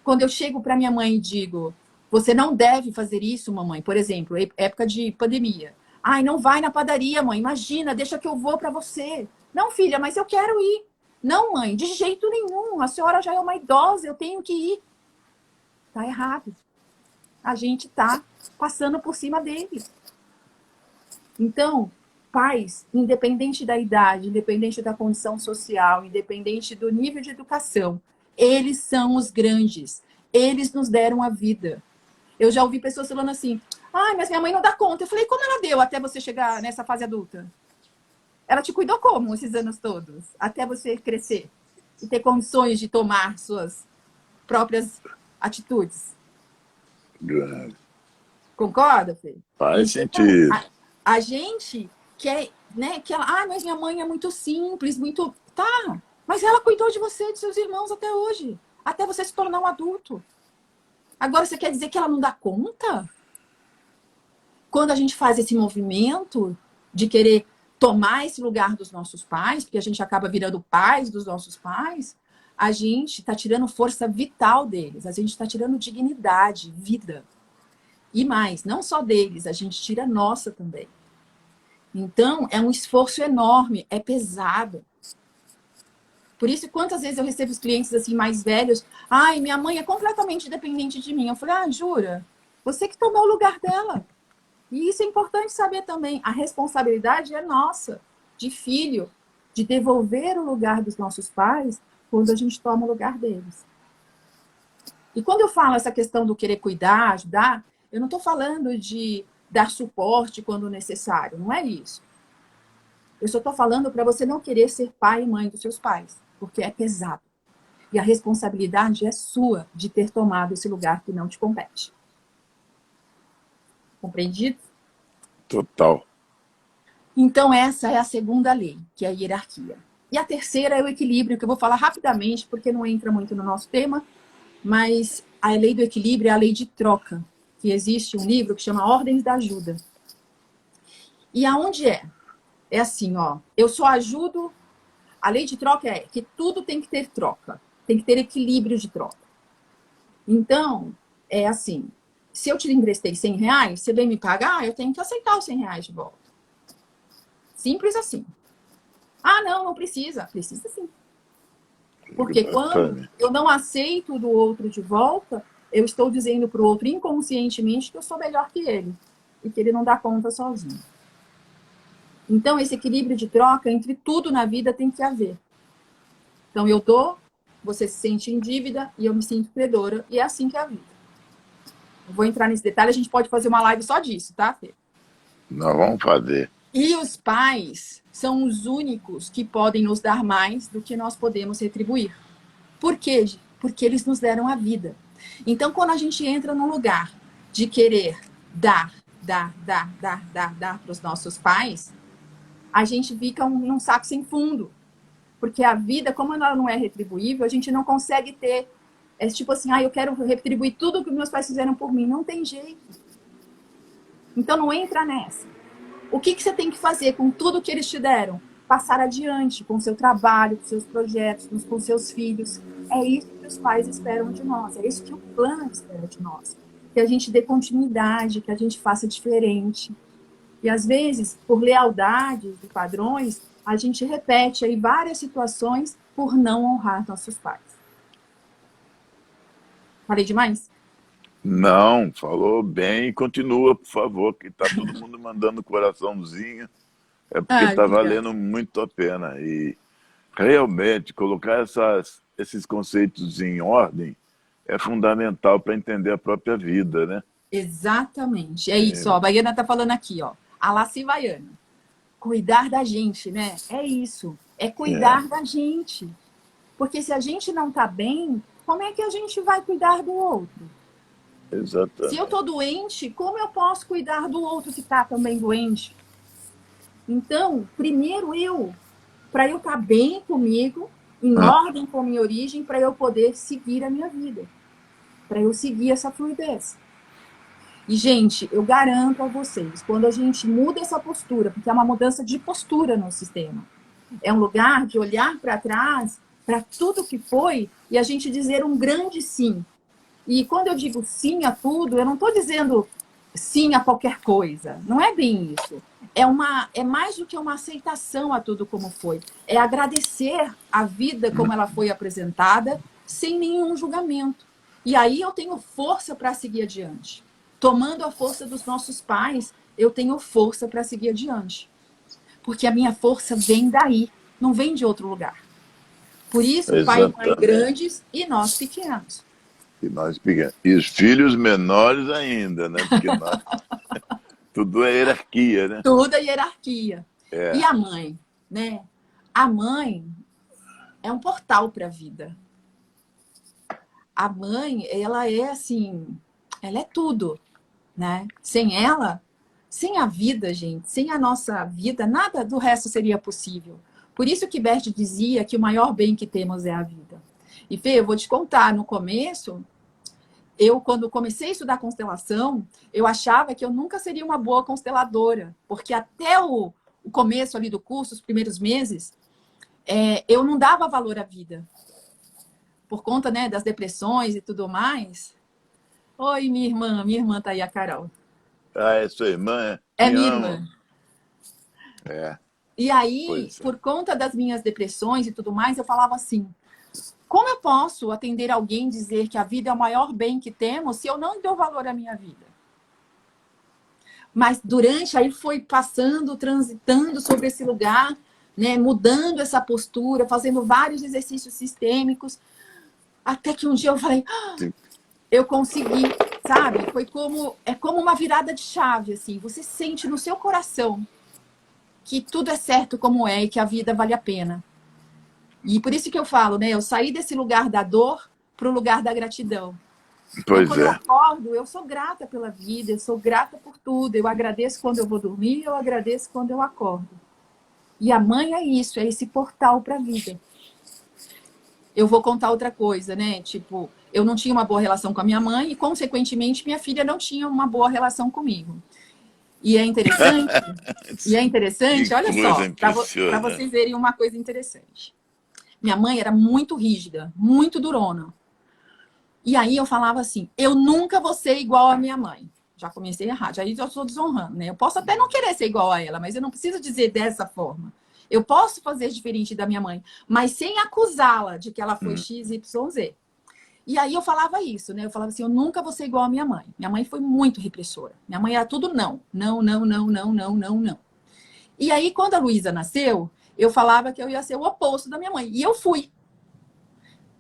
Quando eu chego para minha mãe e digo, você não deve fazer isso, mamãe. Por exemplo, época de pandemia. Ai, não vai na padaria, mãe. Imagina, deixa que eu vou para você. Não, filha, mas eu quero ir. Não, mãe, de jeito nenhum. A senhora já é uma idosa, eu tenho que ir. Tá errado. A gente tá passando por cima deles. Então, pais, independente da idade, independente da condição social, independente do nível de educação, eles são os grandes. Eles nos deram a vida. Eu já ouvi pessoas falando assim, ai, mas minha mãe não dá conta. Eu falei, como ela deu até você chegar nessa fase adulta? Ela te cuidou como esses anos todos? Até você crescer e ter condições de tomar suas próprias atitudes. Concorda, Fê? Faz Então, sentido. a gente quer, né, que ela, ah, mas minha mãe é muito simples, muito... Tá, mas ela cuidou de você e de seus irmãos até hoje. Até você se tornar um adulto. Agora, você quer dizer que ela não dá conta? Quando a gente faz esse movimento de querer tomar esse lugar dos nossos pais, porque a gente acaba virando pais dos nossos pais, a gente está tirando força vital deles, a gente está tirando dignidade, vida. E mais, não só deles, a gente tira a nossa também. Então, é um esforço enorme, é pesado. Por isso, quantas vezes eu recebo os clientes assim mais velhos, ai, minha mãe é completamente dependente de mim. Eu falei, ah, jura? Você que tomou o lugar dela. E isso é importante saber também. A responsabilidade é nossa, de filho, de devolver o lugar dos nossos pais quando a gente toma o lugar deles. E quando eu falo essa questão do querer cuidar, ajudar, eu não estou falando de dar suporte quando necessário, não é isso. Eu só estou falando para você não querer ser pai e mãe dos seus pais, porque é pesado. E a responsabilidade é sua de ter tomado esse lugar que não te compete. Compreendido? Total. Então, essa é a segunda lei, que é a hierarquia. E a terceira é o equilíbrio, que eu vou falar rapidamente, porque não entra muito no nosso tema, mas a lei do equilíbrio é a lei de troca, que existe um livro que chama Ordens da Ajuda. E aonde é? É assim, ó, eu só ajudo... A lei de troca é que tudo tem que ter troca, tem que ter equilíbrio de troca. Então, é assim, se eu te emprestei R$100, você vem me pagar, eu tenho que aceitar os R$100 de volta. Simples assim. Ah, não precisa. Precisa sim. Porque quando eu não aceito do outro de volta, eu estou dizendo para o outro inconscientemente que eu sou melhor que ele e que ele não dá conta sozinho. Então, esse equilíbrio de troca entre tudo na vida tem que haver. Então, eu dou, você se sente em dívida e eu me sinto credora, e é assim que é a vida. Eu vou entrar nesse detalhe, a gente pode fazer uma live só disso, tá, Fê? Nós vamos fazer. E os pais são os únicos que podem nos dar mais do que nós podemos retribuir. Por quê? Porque eles nos deram a vida. Então, quando a gente entra num lugar de querer dar para os nossos pais, a gente fica num saco sem fundo. Porque a vida, como ela não é retribuível, a gente não consegue ter... É tipo assim, eu quero retribuir tudo que meus pais fizeram por mim. Não tem jeito. Então, não entra nessa. O que você tem que fazer com tudo que eles te deram? Passar adiante com o seu trabalho, com seus projetos, com seus filhos. É isso que os pais esperam de nós. É isso que o plano espera de nós. Que a gente dê continuidade, que a gente faça diferente. E, às vezes, por lealdades e padrões, a gente repete aí várias situações por não honrar nossos pais. Falei demais? Não, falou bem e continua, por favor, que tá todo mundo mandando coraçãozinho. É porque tá Obrigada. valendo muito a pena. E realmente colocar esses conceitos em ordem é fundamental para entender a própria vida, né? Exatamente. É isso, ó. A Baiana tá falando aqui, ó. A Laci Baiana. Cuidar da gente, né? É isso. É cuidar da gente. Porque se a gente não tá bem, como é que a gente vai cuidar do outro? Se eu Exatamente. tô doente, como eu posso cuidar do outro que tá também doente? Então, primeiro para eu estar bem comigo, em ordem com a minha origem, para eu poder seguir a minha vida. Para eu seguir essa fluidez. E, gente, eu garanto a vocês, quando a gente muda essa postura, porque é uma mudança de postura no sistema, é um lugar de olhar para trás, para tudo que foi, e a gente dizer um grande sim. E quando eu digo sim a tudo, eu não estou dizendo sim a qualquer coisa. Não é bem isso. É mais do que uma aceitação a tudo como foi. É agradecer a vida como ela foi apresentada, sem nenhum julgamento. E aí eu tenho força para seguir adiante. Tomando a força dos nossos pais, eu tenho força para seguir adiante. Porque a minha força vem daí, não vem de outro lugar. Por isso, pai e mãe Exatamente. grandes e nós pequenos. E nós pequenos. E os filhos menores ainda, né? Porque nós, tudo é hierarquia, né? Toda a hierarquia. E É, a mãe, né? A mãe é um portal para a vida. A mãe, ela é assim, ela é tudo, né? Sem ela, sem a vida, gente, sem a nossa vida, nada do resto seria possível. Por isso que Bert dizia que o maior bem que temos é a vida. E Fê, eu vou te contar, no começo, quando comecei a estudar constelação, eu achava que eu nunca seria uma boa consteladora, porque até o começo ali do curso, os primeiros meses, eu não dava valor à vida. Por conta, né, das depressões e tudo mais. Oi, minha irmã tá aí, a Carol. é sua irmã, É te minha amo. irmã. É, E aí, pois é. por conta das minhas depressões e tudo mais, eu falava assim, como eu posso atender alguém e dizer que a vida é o maior bem que temos se eu não dou valor à minha vida? Mas durante, aí foi passando, transitando sobre esse lugar né, mudando essa postura, fazendo vários exercícios sistêmicos, até que um dia eu falei, eu consegui, sabe? É como uma virada de chave, assim. Você sente no seu coração que tudo é certo como é e que a vida vale a pena. E por isso que eu falo, né? Eu saí desse lugar da dor para o lugar da gratidão. Então, Pois quando eu é. acordo, eu sou grata pela vida, eu sou grata por tudo. Eu agradeço quando eu vou dormir, eu agradeço quando eu acordo. E a mãe é isso, é esse portal para a vida. Eu vou contar outra coisa, né? Tipo, eu não tinha uma boa relação com a minha mãe e, consequentemente, minha filha não tinha uma boa relação comigo. E é interessante, Que olha coisa só, para impressionante. vocês verem uma coisa interessante. Minha mãe era muito rígida, muito durona. E aí eu falava assim, eu nunca vou ser igual à minha mãe. Já comecei errado, já eu estou desonrando, né? Eu posso até não querer ser igual a ela, mas eu não preciso dizer dessa forma. Eu posso fazer diferente da minha mãe, mas sem acusá-la de que ela foi Hum. X, Y, Z. E aí eu falava isso, né? Eu falava assim, eu nunca vou ser igual à minha mãe. Minha mãe foi muito repressora. Minha mãe era tudo não. Não, não, não, não, não, não, não. E aí, quando a Luísa nasceu, eu falava que eu ia ser o oposto da minha mãe. E eu fui.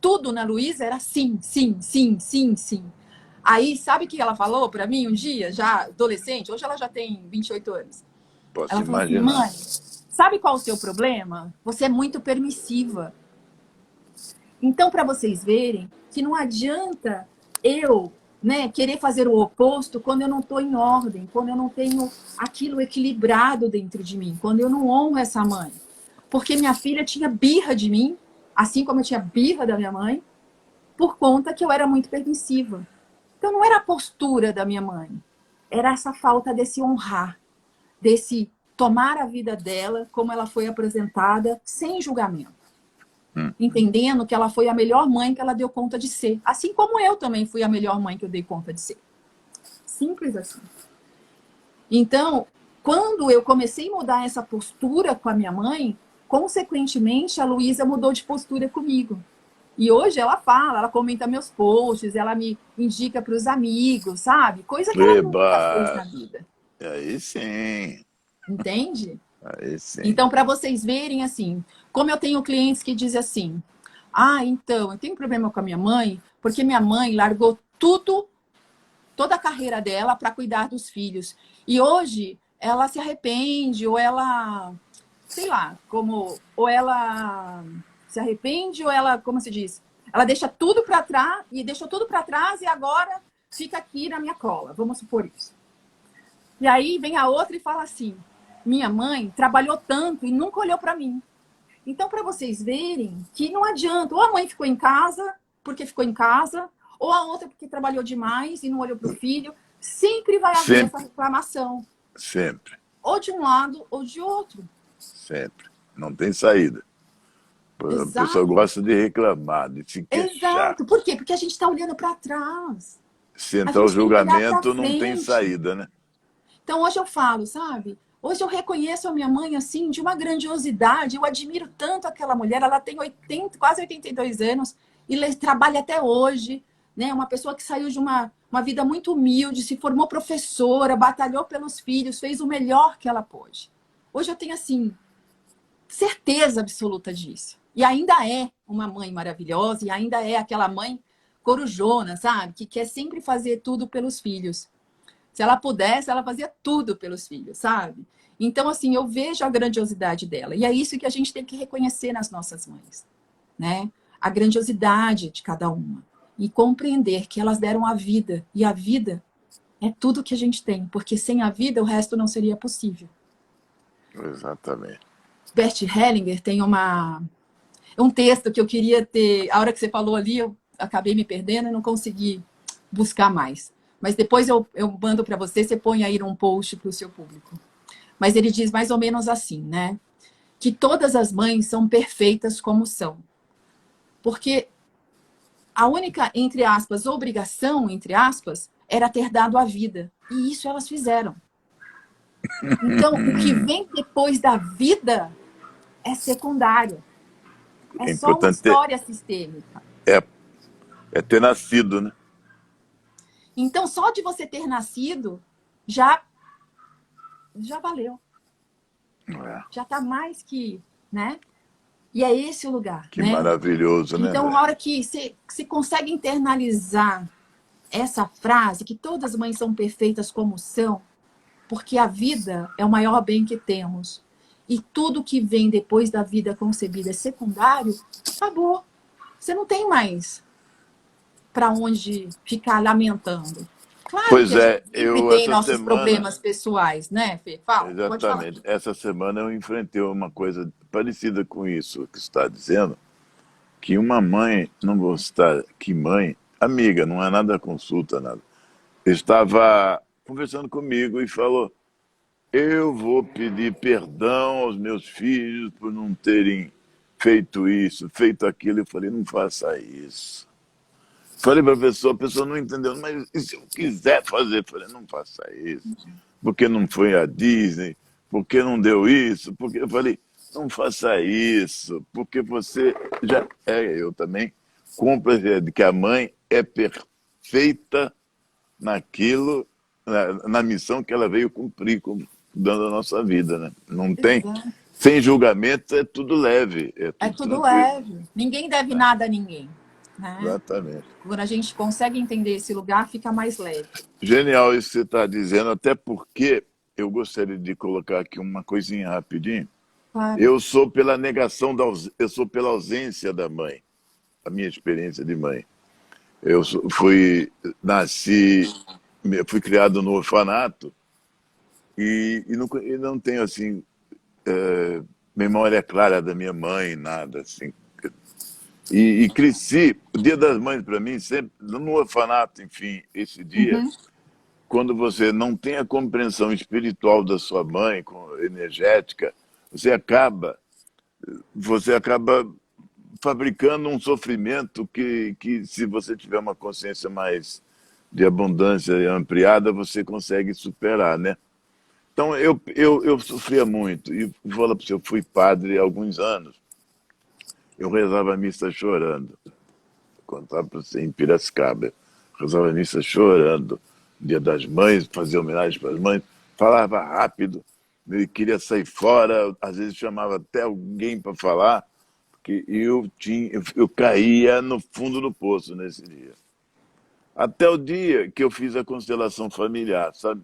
Tudo na Luísa era sim, sim, sim, sim, sim. Aí, sabe o que ela falou para mim um dia, já adolescente? Hoje ela já tem 28 anos. Posso Ela falou assim, imaginar. mãe, sabe qual é o seu problema? Você é muito permissiva. Então, para vocês verem que não adianta eu, né, querer fazer o oposto quando eu não estou em ordem, quando eu não tenho aquilo equilibrado dentro de mim, quando eu não honro essa mãe. Porque minha filha tinha birra de mim, assim como eu tinha birra da minha mãe, por conta que eu era muito permissiva. Então, não era a postura da minha mãe, era essa falta desse honrar, desse tomar a vida dela como ela foi apresentada, sem julgamento. Entendendo que ela foi a melhor mãe que ela deu conta de ser. Assim como eu também fui a melhor mãe que eu dei conta de ser. Simples assim. Então, quando eu comecei a mudar essa postura com a minha mãe, consequentemente, a Luísa mudou de postura comigo. E hoje ela fala, ela comenta meus posts, ela me indica para os amigos, sabe? Coisa que ela nunca fez Eba! na vida. Aí sim. Entende? Aí sim. Então, para vocês verem, assim, como eu tenho clientes que dizem assim, ah, então, eu tenho um problema com a minha mãe, porque minha mãe largou tudo, toda a carreira dela para cuidar dos filhos. E hoje ela se arrepende, ou ela, sei lá, ou ela se arrepende, ou ela, como se diz, ela deixa tudo para trás, e deixou tudo para trás e agora fica aqui na minha cola, vamos supor isso. E aí vem a outra e fala assim, minha mãe trabalhou tanto e nunca olhou para mim. Então, para vocês verem que não adianta, ou a mãe ficou em casa, porque ficou em casa, ou a outra porque trabalhou demais e não olhou para o filho, sempre vai haver essa Sempre, reclamação, sempre, ou de um lado ou de outro. sempre. Não tem saída. A pessoa Exato, gosta de reclamar, de se queixar. exato. Por quê? Porque a gente está olhando para trás. A Sentar o gente tem que olhar para julgamento não tem frente. saída, né? Então, hoje eu falo, sabe? Hoje eu reconheço a minha mãe, assim, de uma grandiosidade. Eu admiro tanto aquela mulher. Ela tem 80, quase 82 anos e trabalha até hoje. Né? Uma pessoa que saiu de uma vida muito humilde, se formou professora, batalhou pelos filhos, fez o melhor que ela pôde. Hoje eu tenho, assim, certeza absoluta disso. E ainda é uma mãe maravilhosa, e ainda é aquela mãe corujona, sabe? Que quer sempre fazer tudo pelos filhos. Se ela pudesse, ela fazia tudo pelos filhos, sabe? Então, assim, eu vejo a grandiosidade dela. E é isso que a gente tem que reconhecer nas nossas mães, né? A grandiosidade de cada uma. E compreender que elas deram a vida. E a vida é tudo que a gente tem. Porque sem a vida, o resto não seria possível. Exatamente. Bert Hellinger tem um texto que eu queria ter... A hora que você falou ali, eu acabei me perdendo e não consegui buscar mais. Mas depois eu mando para você, você põe aí um post para o seu público. Mas ele diz mais ou menos assim, né? Que todas as mães são perfeitas como são. Porque a única, entre aspas, obrigação, entre aspas, era ter dado a vida. E isso elas fizeram. Então, o que vem depois da vida é secundário. É É só uma importante história sistêmica. é, é ter nascido, né? Então, só de você ter nascido, já valeu. É. Já está mais que né? E é esse o lugar, Que né? maravilhoso, né, Então, André? a hora que você consegue internalizar essa frase, que todas as mães são perfeitas como são, porque a vida é o maior bem que temos. E tudo que vem depois da vida concebida é secundário, acabou. Você não tem mais para onde ficar lamentando. Claro que Pois a gente é, sempre eu tem essa nossos semana, problemas pessoais, né, Fê? Fala, pode falar. exatamente, essa semana eu enfrentei uma coisa parecida com isso que você está dizendo, que uma mãe, não vou citar que mãe, amiga, não é nada consulta, nada, estava conversando comigo e falou: eu vou pedir perdão aos meus filhos por não terem feito isso, feito aquilo. Eu falei: não faça isso. Falei para a pessoa não entendeu, mas e se eu quiser fazer? Eu falei: não faça isso. Porque não foi a Disney, porque não deu isso, porque eu falei: não faça isso, porque você já é, eu também compro a ideia de que a mãe é perfeita naquilo, na missão que ela veio cumprir, dando a nossa vida, né? Não tem, Exato. sem julgamento, é tudo leve, é É tudo tudo tranquilo, leve. Ninguém deve né? nada a ninguém, né? Exatamente. Quando a gente consegue entender esse lugar, fica mais leve. Genial isso que você está dizendo, até porque eu gostaria de colocar aqui uma coisinha rapidinho. Claro. Eu sou pela negação eu sou pela ausência da mãe, a minha experiência de mãe. Nasci, fui criado no orfanato e não tenho assim memória clara da minha mãe, nada assim. E cresci, o Dia das Mães para mim sempre no orfanato, enfim, esse dia, Uhum. quando você não tem a compreensão espiritual da sua mãe, energética, você acaba fabricando um sofrimento que se você tiver uma consciência mais de abundância e ampliada, você consegue superar, né? Então, eu sofria muito. E vou falar para você, eu fui padre há alguns anos. Eu rezava a missa chorando. Vou contar para você, em Piracicaba. Rezava a missa chorando. Dia das Mães, fazia homenagem para as mães. Falava rápido. Eu queria sair fora. Às vezes chamava até alguém para falar. Porque eu caía no fundo do poço nesse dia. Até o dia que eu fiz a constelação familiar, sabe?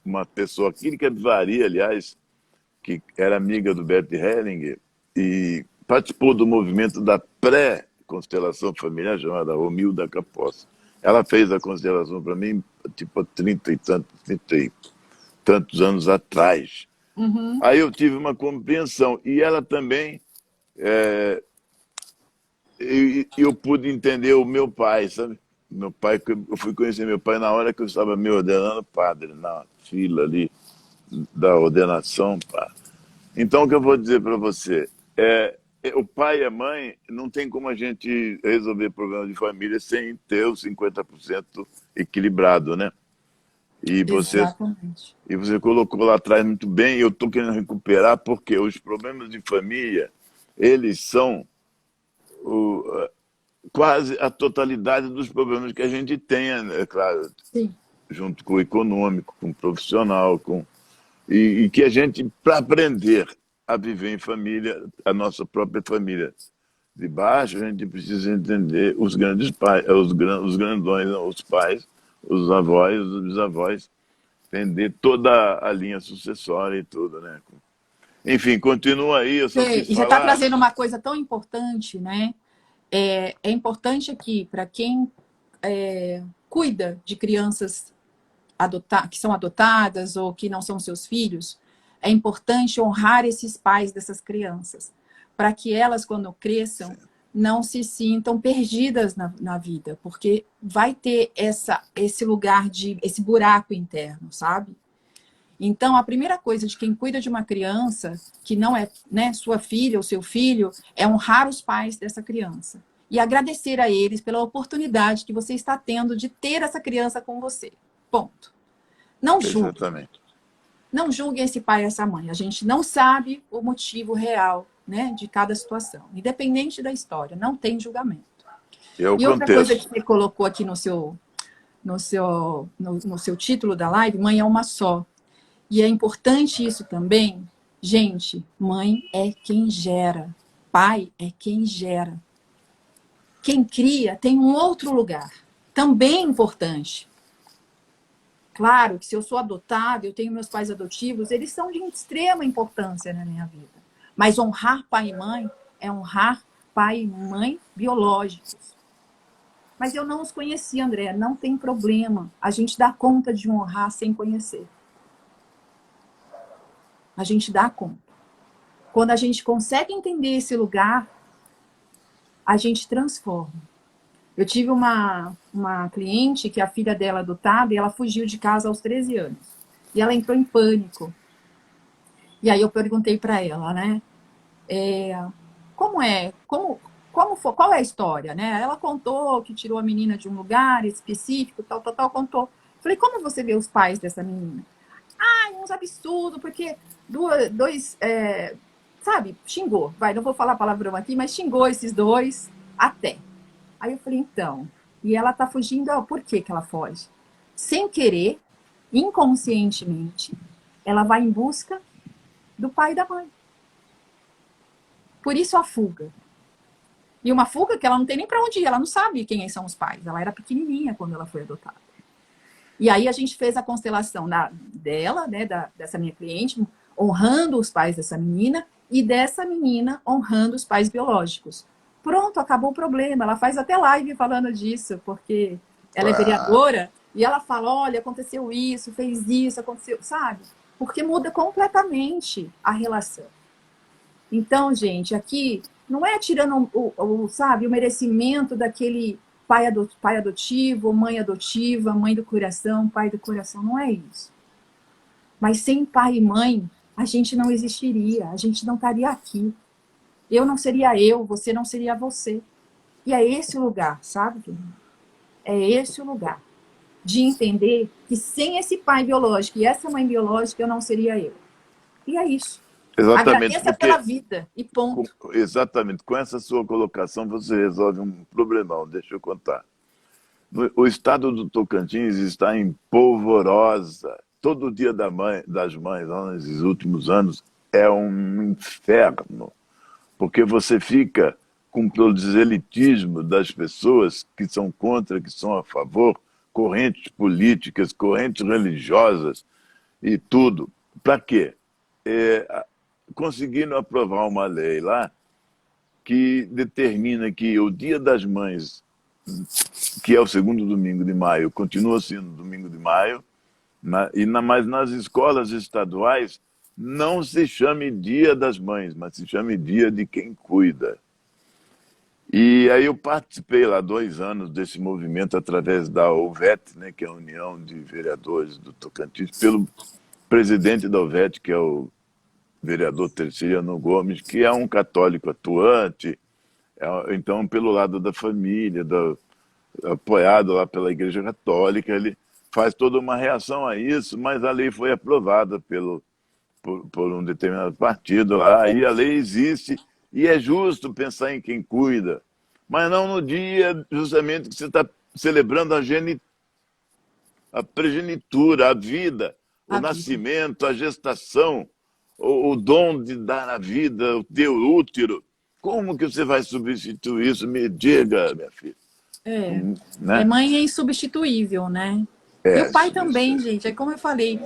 Uma pessoa, Quírica Vivari, aliás, que era amiga do Bert Hellinger e participou do movimento da pré-constelação familiar chamada Romilda Capozzi. Ela fez a constelação para mim, tipo, há 30 e tantos anos atrás. Uhum. Aí eu tive uma compreensão. E ela também, eu pude entender o meu pai, sabe? Meu pai, eu fui conhecer meu pai na hora que eu estava me ordenando padre, na fila ali da ordenação. Pá. Então, o que eu vou dizer para você o pai e a mãe não tem como a gente resolver problemas de família sem ter os 50% equilibrado, né? E você, Exatamente. e você colocou lá atrás muito bem, eu estou querendo recuperar porque os problemas de família, eles são o, quase a totalidade dos problemas que a gente tem, é claro, Sim. junto com o econômico, com o profissional, e que a gente, para aprender a viver em família, a nossa própria família de baixo, a gente precisa entender os grandes pais, os grandões, os pais, os avós, os bisavós, entender toda a linha sucessória e tudo, né? Enfim, continua aí, eu só quis E você está falar. trazendo uma coisa tão importante, né? É importante aqui para quem cuida de crianças que são adotadas ou que não são seus filhos, é importante honrar esses pais dessas crianças, para que elas, quando cresçam, não se sintam perdidas na vida, porque vai ter esse lugar esse buraco interno, sabe? Então, a primeira coisa de quem cuida de uma criança, que não é, né, sua filha ou seu filho, é honrar os pais dessa criança. E agradecer a eles pela oportunidade que você está tendo de ter essa criança com você. Ponto. Não julguem. Exatamente. Não julguem esse pai e essa mãe. A gente não sabe o motivo real, né, de cada situação. Independente da história, não tem julgamento. É o E outra coisa que contexto. você colocou aqui no seu título da live, Mãe é uma só. E é importante isso também, Gente, mãe é quem gera, pai é quem gera. Quem cria tem um outro lugar, também importante. Claro que se eu sou adotada, eu tenho meus pais adotivos, eles são de extrema importância na minha vida. Mas honrar pai e mãe é honrar pai e mãe biológicos. Mas eu não os conheci, André, não tem problema. A gente dá conta de honrar sem conhecer. A gente dá conta. Quando a gente consegue entender esse lugar, a gente transforma. Eu tive uma cliente que a filha dela adotada e ela fugiu de casa aos 13 anos. E ela entrou em pânico. E aí eu perguntei para ela, né? Como é? Como foi? Qual é a história, né? Ela contou que tirou a menina de um lugar específico, tal, contou. Falei, como você vê os pais dessa menina? Ai, uns absurdos, porque sabe, xingou. Vai, não vou falar palavrão aqui, mas xingou esses dois até. Aí eu falei, então, e ela tá fugindo, por que que ela foge? Sem querer, inconscientemente, ela vai em busca do pai e da mãe. Por isso a fuga. E uma fuga que ela não tem nem para onde ir, ela não sabe quem são os pais. Ela era pequenininha quando ela foi adotada. E aí a gente fez a constelação dela, né, dessa minha cliente, honrando os pais dessa menina, e dessa menina honrando os pais biológicos. Pronto, acabou o problema. Ela faz até live falando disso, porque ela é vereadora, e ela fala, olha, aconteceu isso, fez isso, aconteceu, sabe? Porque muda completamente a relação. Então, gente, aqui não é tirando sabe, o merecimento daquele pai adotivo, mãe adotiva, mãe do coração, pai do coração, não é isso. Mas sem pai e mãe, a gente não existiria, a gente não estaria aqui. Eu não seria eu, você não seria você. E é esse o lugar, sabe? É esse o lugar de entender que sem esse pai biológico e essa mãe biológica, eu não seria eu. E é isso. Exatamente, Agradeça pela porque vida e ponto. exatamente com essa sua colocação você resolve um problemão, deixa eu contar. O estado do Tocantins está em polvorosa. Todo dia das mães, nesses últimos anos, é um inferno, porque você fica com o proselitismo das pessoas que são contra, que são a favor, correntes políticas, correntes religiosas e tudo. Para quê? Conseguiram aprovar uma lei lá que determina que o Dia das Mães, que é o segundo domingo de maio, continua sendo domingo de maio, mas nas escolas estaduais não se chame Dia das Mães, mas se chame Dia de Quem Cuida. E aí eu participei lá 2 anos desse movimento através da UVET, né, que é a União de Vereadores do Tocantins, pelo presidente da UVET, que é o vereador Terciano Gomes, que é um católico atuante, então pelo lado da família, apoiado lá pela Igreja Católica, ele faz toda uma reação a isso, mas a lei foi aprovada por um determinado partido lá, e a lei existe, e é justo pensar em quem cuida, mas não no dia justamente que você está celebrando a progenitura, a vida, o A vida. nascimento, a gestação, o dom de dar a vida, o teu útero. Como que você vai substituir isso? Me diga, minha filha. É. Né? Mãe é insubstituível, né? E o É, pai também, gente. É como eu falei,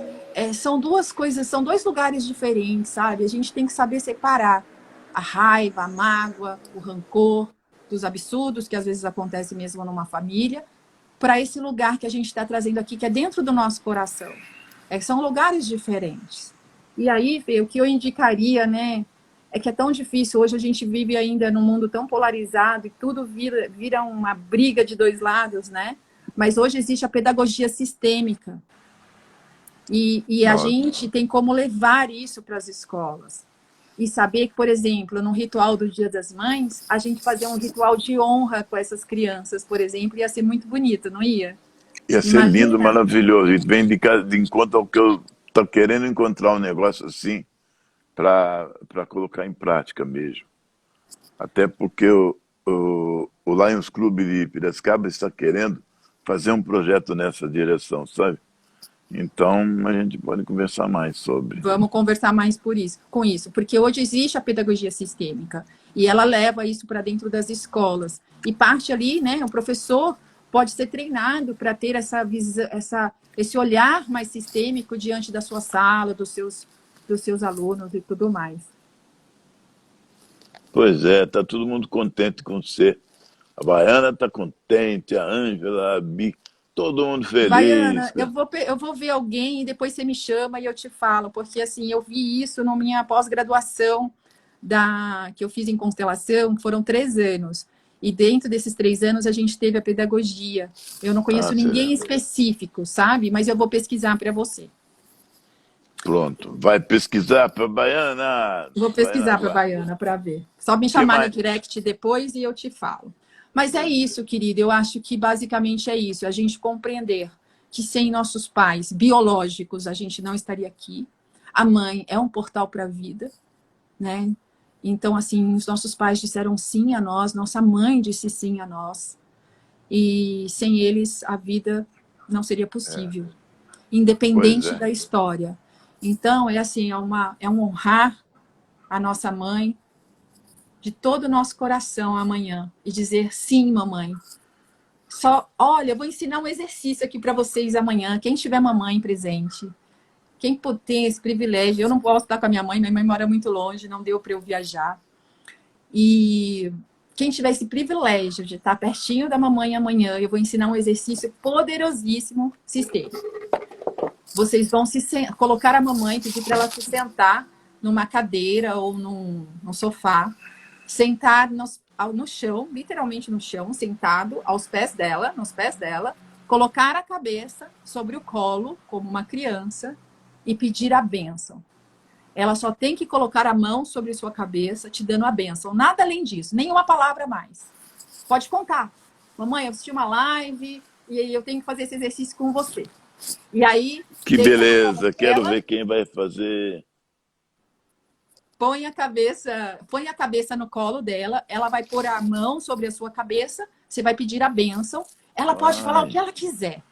são duas coisas, são dois lugares diferentes, sabe? A gente tem que saber separar a raiva, a mágoa, o rancor dos absurdos que às vezes acontecem mesmo numa família, para esse lugar que a gente está trazendo aqui, que é dentro do nosso coração. São lugares diferentes. E aí, Fê, o que eu indicaria, né? É que é tão difícil. Hoje a gente vive ainda num mundo tão polarizado e tudo vira uma briga de dois lados, né? Mas hoje existe a pedagogia sistêmica. E a Nossa. gente tem como levar isso para as escolas. E saber que, por exemplo, no ritual do Dia das Mães, a gente fazer um ritual de honra com essas crianças, por exemplo, ia ser muito bonito, não ia? Ia ser lindo, Imagina. maravilhoso. E vem de encontro ao que eu estou querendo encontrar um negócio assim para colocar em prática mesmo. Até porque o Lions Club de Piracicaba está querendo fazer um projeto nessa direção, sabe? Então, a gente pode conversar mais sobre. Vamos conversar mais com isso, porque hoje existe a pedagogia sistêmica e ela leva isso para dentro das escolas. E parte ali, né, o professor pode ser treinado para ter essa visão, esse olhar mais sistêmico diante da sua sala, dos seus alunos e tudo mais. Pois é, tá todo mundo contente com você. A Baiana tá contente, a Ângela, a Bi, todo mundo feliz. Baiana, eu vou ver alguém e depois você me chama e eu te falo, porque assim, eu vi isso na minha pós-graduação que eu fiz em constelação, que foram 3 anos. E dentro desses 3 anos a gente teve a pedagogia. Eu não Ah, conheço ninguém específico, sabe? Mas eu vou pesquisar para você. pronto. Vai pesquisar para Baiana. Vou Baiana pesquisar para agora. Baiana para ver. Só me Que chamar no mais? direct depois e eu te falo. Mas é isso, querida. Eu acho que basicamente é isso. A gente compreender que sem nossos pais biológicos a gente não estaria aqui. A mãe é um portal para a vida, né? Então, assim, os nossos pais disseram sim a nós, nossa mãe disse sim a nós. E sem eles a vida não seria possível, Pois independente é. da história. Então, é assim, é um honrar a nossa mãe de todo o nosso coração amanhã e dizer sim, mamãe. Só, olha, eu vou ensinar um exercício aqui para vocês amanhã. Quem tiver mamãe presente, quem tem esse privilégio, eu não posso estar com a minha mãe mora muito longe, não deu para eu viajar. E quem tiver esse privilégio de estar pertinho da mamãe amanhã, eu vou ensinar um exercício poderosíssimo sistêmico. Vocês vão colocar a mamãe, pedir para ela se sentar numa cadeira ou num sofá, sentar no chão, literalmente no chão, sentado nos pés dela, colocar a cabeça sobre o colo, como uma criança, e pedir a bênção. Ela só tem que colocar a mão sobre sua cabeça, te dando a bênção. Nada além disso, nenhuma palavra a mais. Pode contar. Mamãe, eu assisti uma live e aí eu tenho que fazer esse exercício com você. E aí, Que deita no colo beleza. Quero dela, ver quem vai fazer. põe a cabeça no colo dela, ela vai pôr a mão sobre a sua cabeça, você vai pedir a bênção. Ela pode falar o que Ai, ela quiser.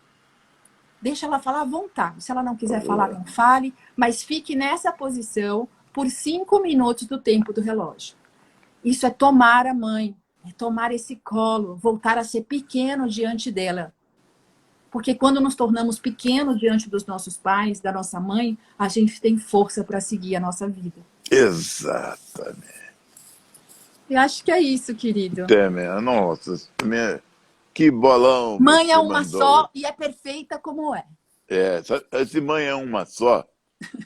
Deixa ela falar à vontade. Se ela não quiser falar, não fale, mas fique nessa posição por 5 minutos do tempo do relógio. Isso é tomar a mãe, é tomar esse colo, voltar a ser pequeno diante dela. Porque quando nos tornamos pequenos diante dos nossos pais, da nossa mãe, a gente tem força para seguir a nossa vida. exatamente. Eu acho que é isso, querido. Temer, nossa, que bolão Mãe é você uma mandou. só e é perfeita como é. É, esse mãe é uma só.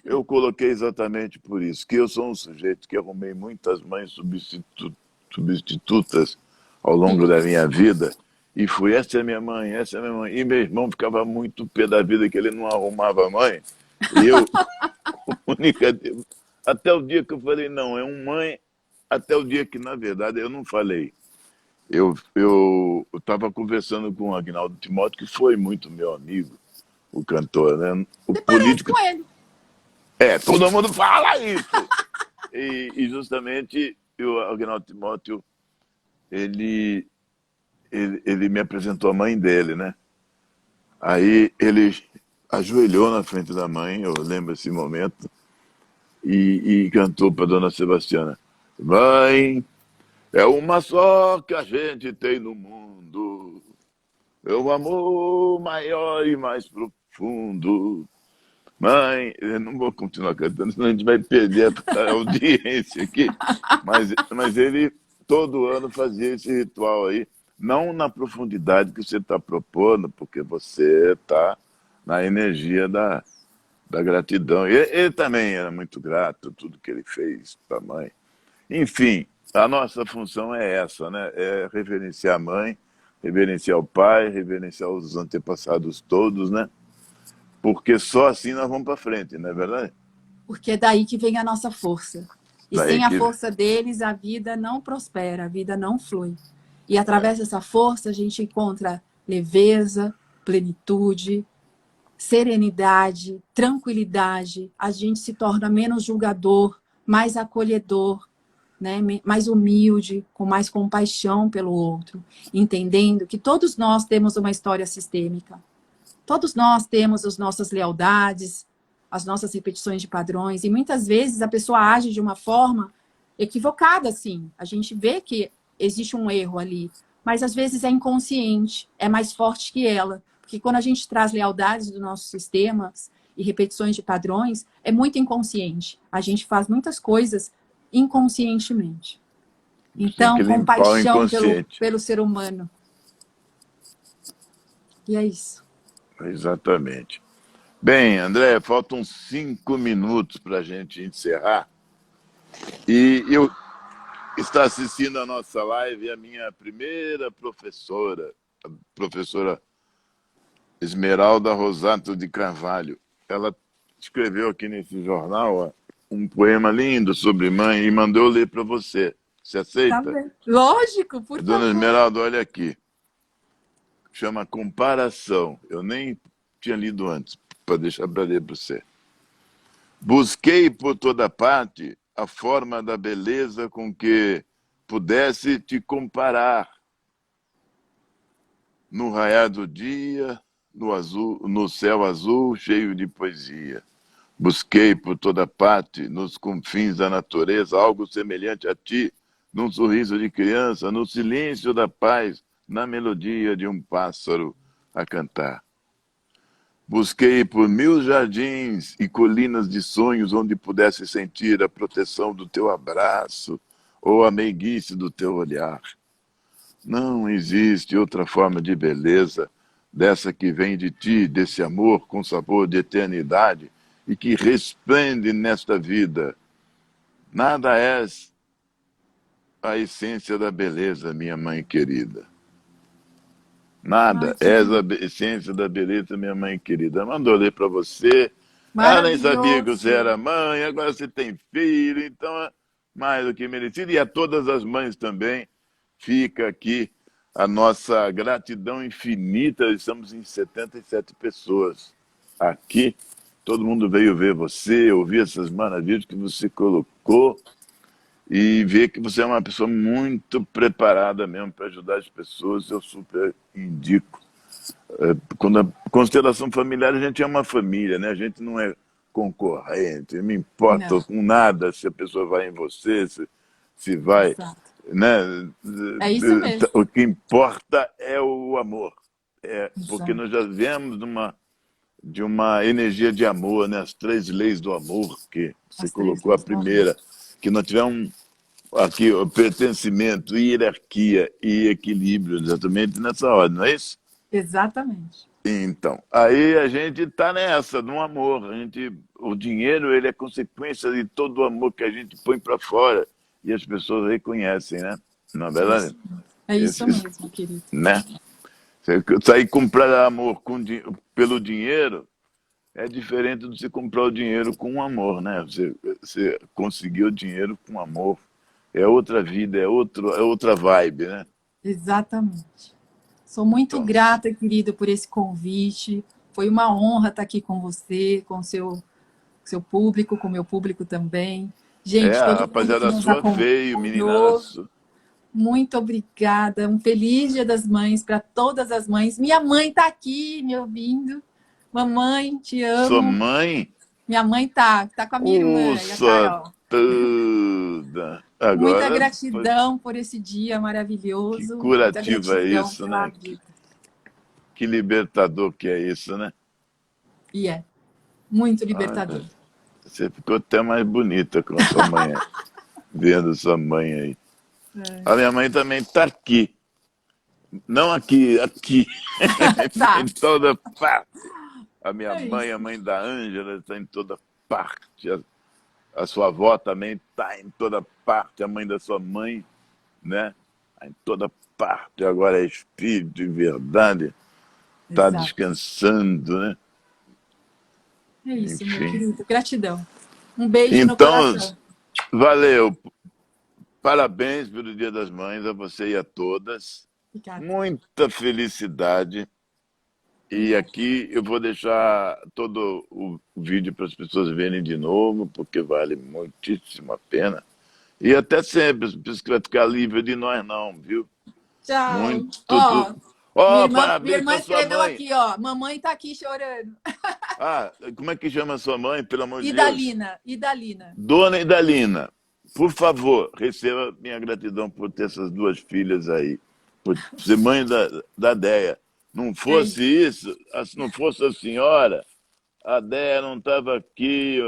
Eu coloquei exatamente por isso, que eu sou um sujeito que arrumei muitas mães substitutas ao longo da minha vida, e fui, essa é minha mãe, essa é minha mãe. E meu irmão ficava muito pé da vida que ele não arrumava mãe, e eu, comunicativo, até o dia que eu falei, não, é um mãe, até o dia que, na verdade, eu não falei. Eu estava conversando com o Agnaldo Timóteo, que foi muito meu amigo, o cantor, né? O Você parece político. com ele. É, todo mundo fala isso. E justamente o Agnaldo Timóteo, ele, ele me apresentou a mãe dele, né? Aí ele ajoelhou na frente da mãe, eu lembro esse momento, e cantou para Dona Sebastiana: Mãe, é uma só que a gente tem no mundo, é o amor maior e mais profundo. Mãe, eu não vou continuar cantando, senão a gente vai perder a audiência aqui. Mas ele todo ano fazia esse ritual aí, não na profundidade que você está propondo, porque você está na energia da gratidão. Ele também era muito grato, tudo que ele fez para a mãe. Enfim, a nossa função é essa, né? É reverenciar a mãe, reverenciar o pai, reverenciar os antepassados todos, né? Porque só assim nós vamos para frente, não é verdade? Porque é daí que vem a nossa força. E Daí sem a que força deles, a vida não prospera, a vida não flui. E através dessa força, a gente encontra leveza, plenitude, serenidade, tranquilidade. A gente se torna menos julgador, mais acolhedor, né? Mais humilde, com mais compaixão pelo outro, entendendo que todos nós temos uma história sistêmica. Todos nós temos as nossas lealdades, as nossas repetições de padrões, e muitas vezes a pessoa age de uma forma equivocada, sim. A gente vê que existe um erro ali, mas às vezes é inconsciente, é mais forte que ela. Porque quando a gente traz lealdades do nosso sistema e repetições de padrões, é muito inconsciente. A gente faz muitas coisas inconscientemente. Tem Então, que limpar o compaixão inconsciente. pelo ser humano. E é isso. Exatamente. Bem, André, faltam 5 minutos para a gente encerrar. E eu está assistindo a nossa live a minha primeira professora, a professora Esmeralda Rosato de Carvalho. Ela escreveu aqui nesse jornal ó, um poema lindo sobre mãe e mandou eu ler para você. Você Tá aceita? bem. Lógico, por Dona favor. Esmeralda, olha aqui. Chama Comparação. Eu nem tinha lido antes, para deixar para ler para você. Busquei por toda parte a forma da beleza com que pudesse te comparar. No raiar do dia, no céu azul cheio de poesia. Busquei por toda parte, nos confins da natureza, algo semelhante a ti, num sorriso de criança, no silêncio da paz, na melodia de um pássaro a cantar. Busquei por 1000 jardins e colinas de sonhos onde pudesse sentir a proteção do teu abraço ou a meiguice do teu olhar. Não existe outra forma de beleza dessa que vem de ti, desse amor com sabor de eternidade e que resplende nesta vida. Nada és a essência da beleza, minha mãe querida. Ai, Nada que és a essência da beleza, minha mãe querida. Mandou ler para você. Ela nem sabia que você maravilhoso. era mãe, agora você tem filho, então é mais do que merecido. E a todas as mães também fica aqui a nossa gratidão infinita. Estamos em 77 pessoas aqui. Todo mundo veio ver você, ouvir essas maravilhas que você colocou e ver que você é uma pessoa muito preparada mesmo para ajudar as pessoas. Eu super indico. Quando a constelação familiar, a gente é uma família, né? A gente não é concorrente, não me importa Não, com nada se a pessoa vai em você, se vai, exato. né? É isso mesmo. O que importa é o amor, porque Exato. nós já viemos de uma energia de amor, né? As 3 leis do amor, que você As três colocou a leis do amor. primeira, que nós tivemos aqui o pertencimento, hierarquia e equilíbrio, exatamente nessa ordem, não é isso? Exatamente. Então, aí a gente está nessa, no amor. O dinheiro ele é consequência de todo o amor que a gente põe para fora e as pessoas reconhecem, né? Não é verdade? É isso Esse, mesmo, querido. né? Você sair comprar amor pelo dinheiro é diferente de você comprar o dinheiro com amor, né? Você conseguir o dinheiro com amor. É outra vida, é outra vibe, né? Exatamente. Sou muito Então, grata, querido, por esse convite. Foi uma honra estar aqui com você, com o seu público, com o meu público também. Gente, a todo mundo que rapaziada nos sua veio, meninada acompanhou, sua. muito obrigada. Um feliz Dia das Mães para todas as mães. Minha mãe está aqui me ouvindo. Mamãe, te Sua amo. mãe. Minha mãe tá com a minha irmã e a Uça Carol. toda. Muita Agora, gratidão por esse dia que maravilhoso. Muita curativo é gratidão isso, pela né? vida. Que libertador que é isso, né? E é muito Ah, libertador. você ficou até mais bonita com a sua mãe, vendo sua mãe aí. A minha mãe também está aqui. Não aqui, aqui. Tá. Em toda parte. A minha É mãe, a isso. mãe da Ângela, está em toda parte. A sua avó também está em toda parte. A mãe da sua mãe, né? Tá em toda parte. Agora é espírito de verdade. Está Exato. descansando, né? É isso, meu Enfim. querido. Gratidão. Um beijo no Então, coração. valeu. Parabéns pelo Dia das Mães a você e a todas. Obrigada. Muita felicidade. E Obrigada. aqui eu vou deixar todo o vídeo para as pessoas verem de novo, porque vale muitíssimo a pena. E até sempre, não precisa ficar livre de nós não, viu? Tchau. Muito, Ó, Ó, Minha parabéns irmã para sua escreveu mãe. aqui, ó. Mamãe tá aqui chorando. Ah, como é que chama sua mãe, pelo amor de Deus? Idalina, Idalina. Dona Idalina, por favor, receba minha gratidão por ter essas duas filhas aí, por ser mãe da Déia. Não É fosse isso. isso, se não fosse a senhora, a Déia não estava aqui,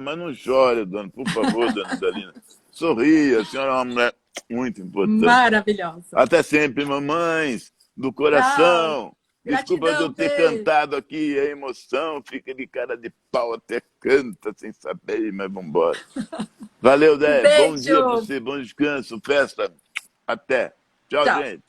mas não chore, dona, por favor, dona Idalina. Sorria, a senhora é uma mulher muito importante. Maravilhosa. Até sempre, mamães, do Tchau. coração. Desculpa de eu Gratidão, ter Fê. cantado aqui, a emoção, fica de cara de pau, até canta sem saber, mas vambora. Valeu, Um Dé. Bom dia para beijo. você, bom descanso, festa. Até. Tchau, Tchau. gente.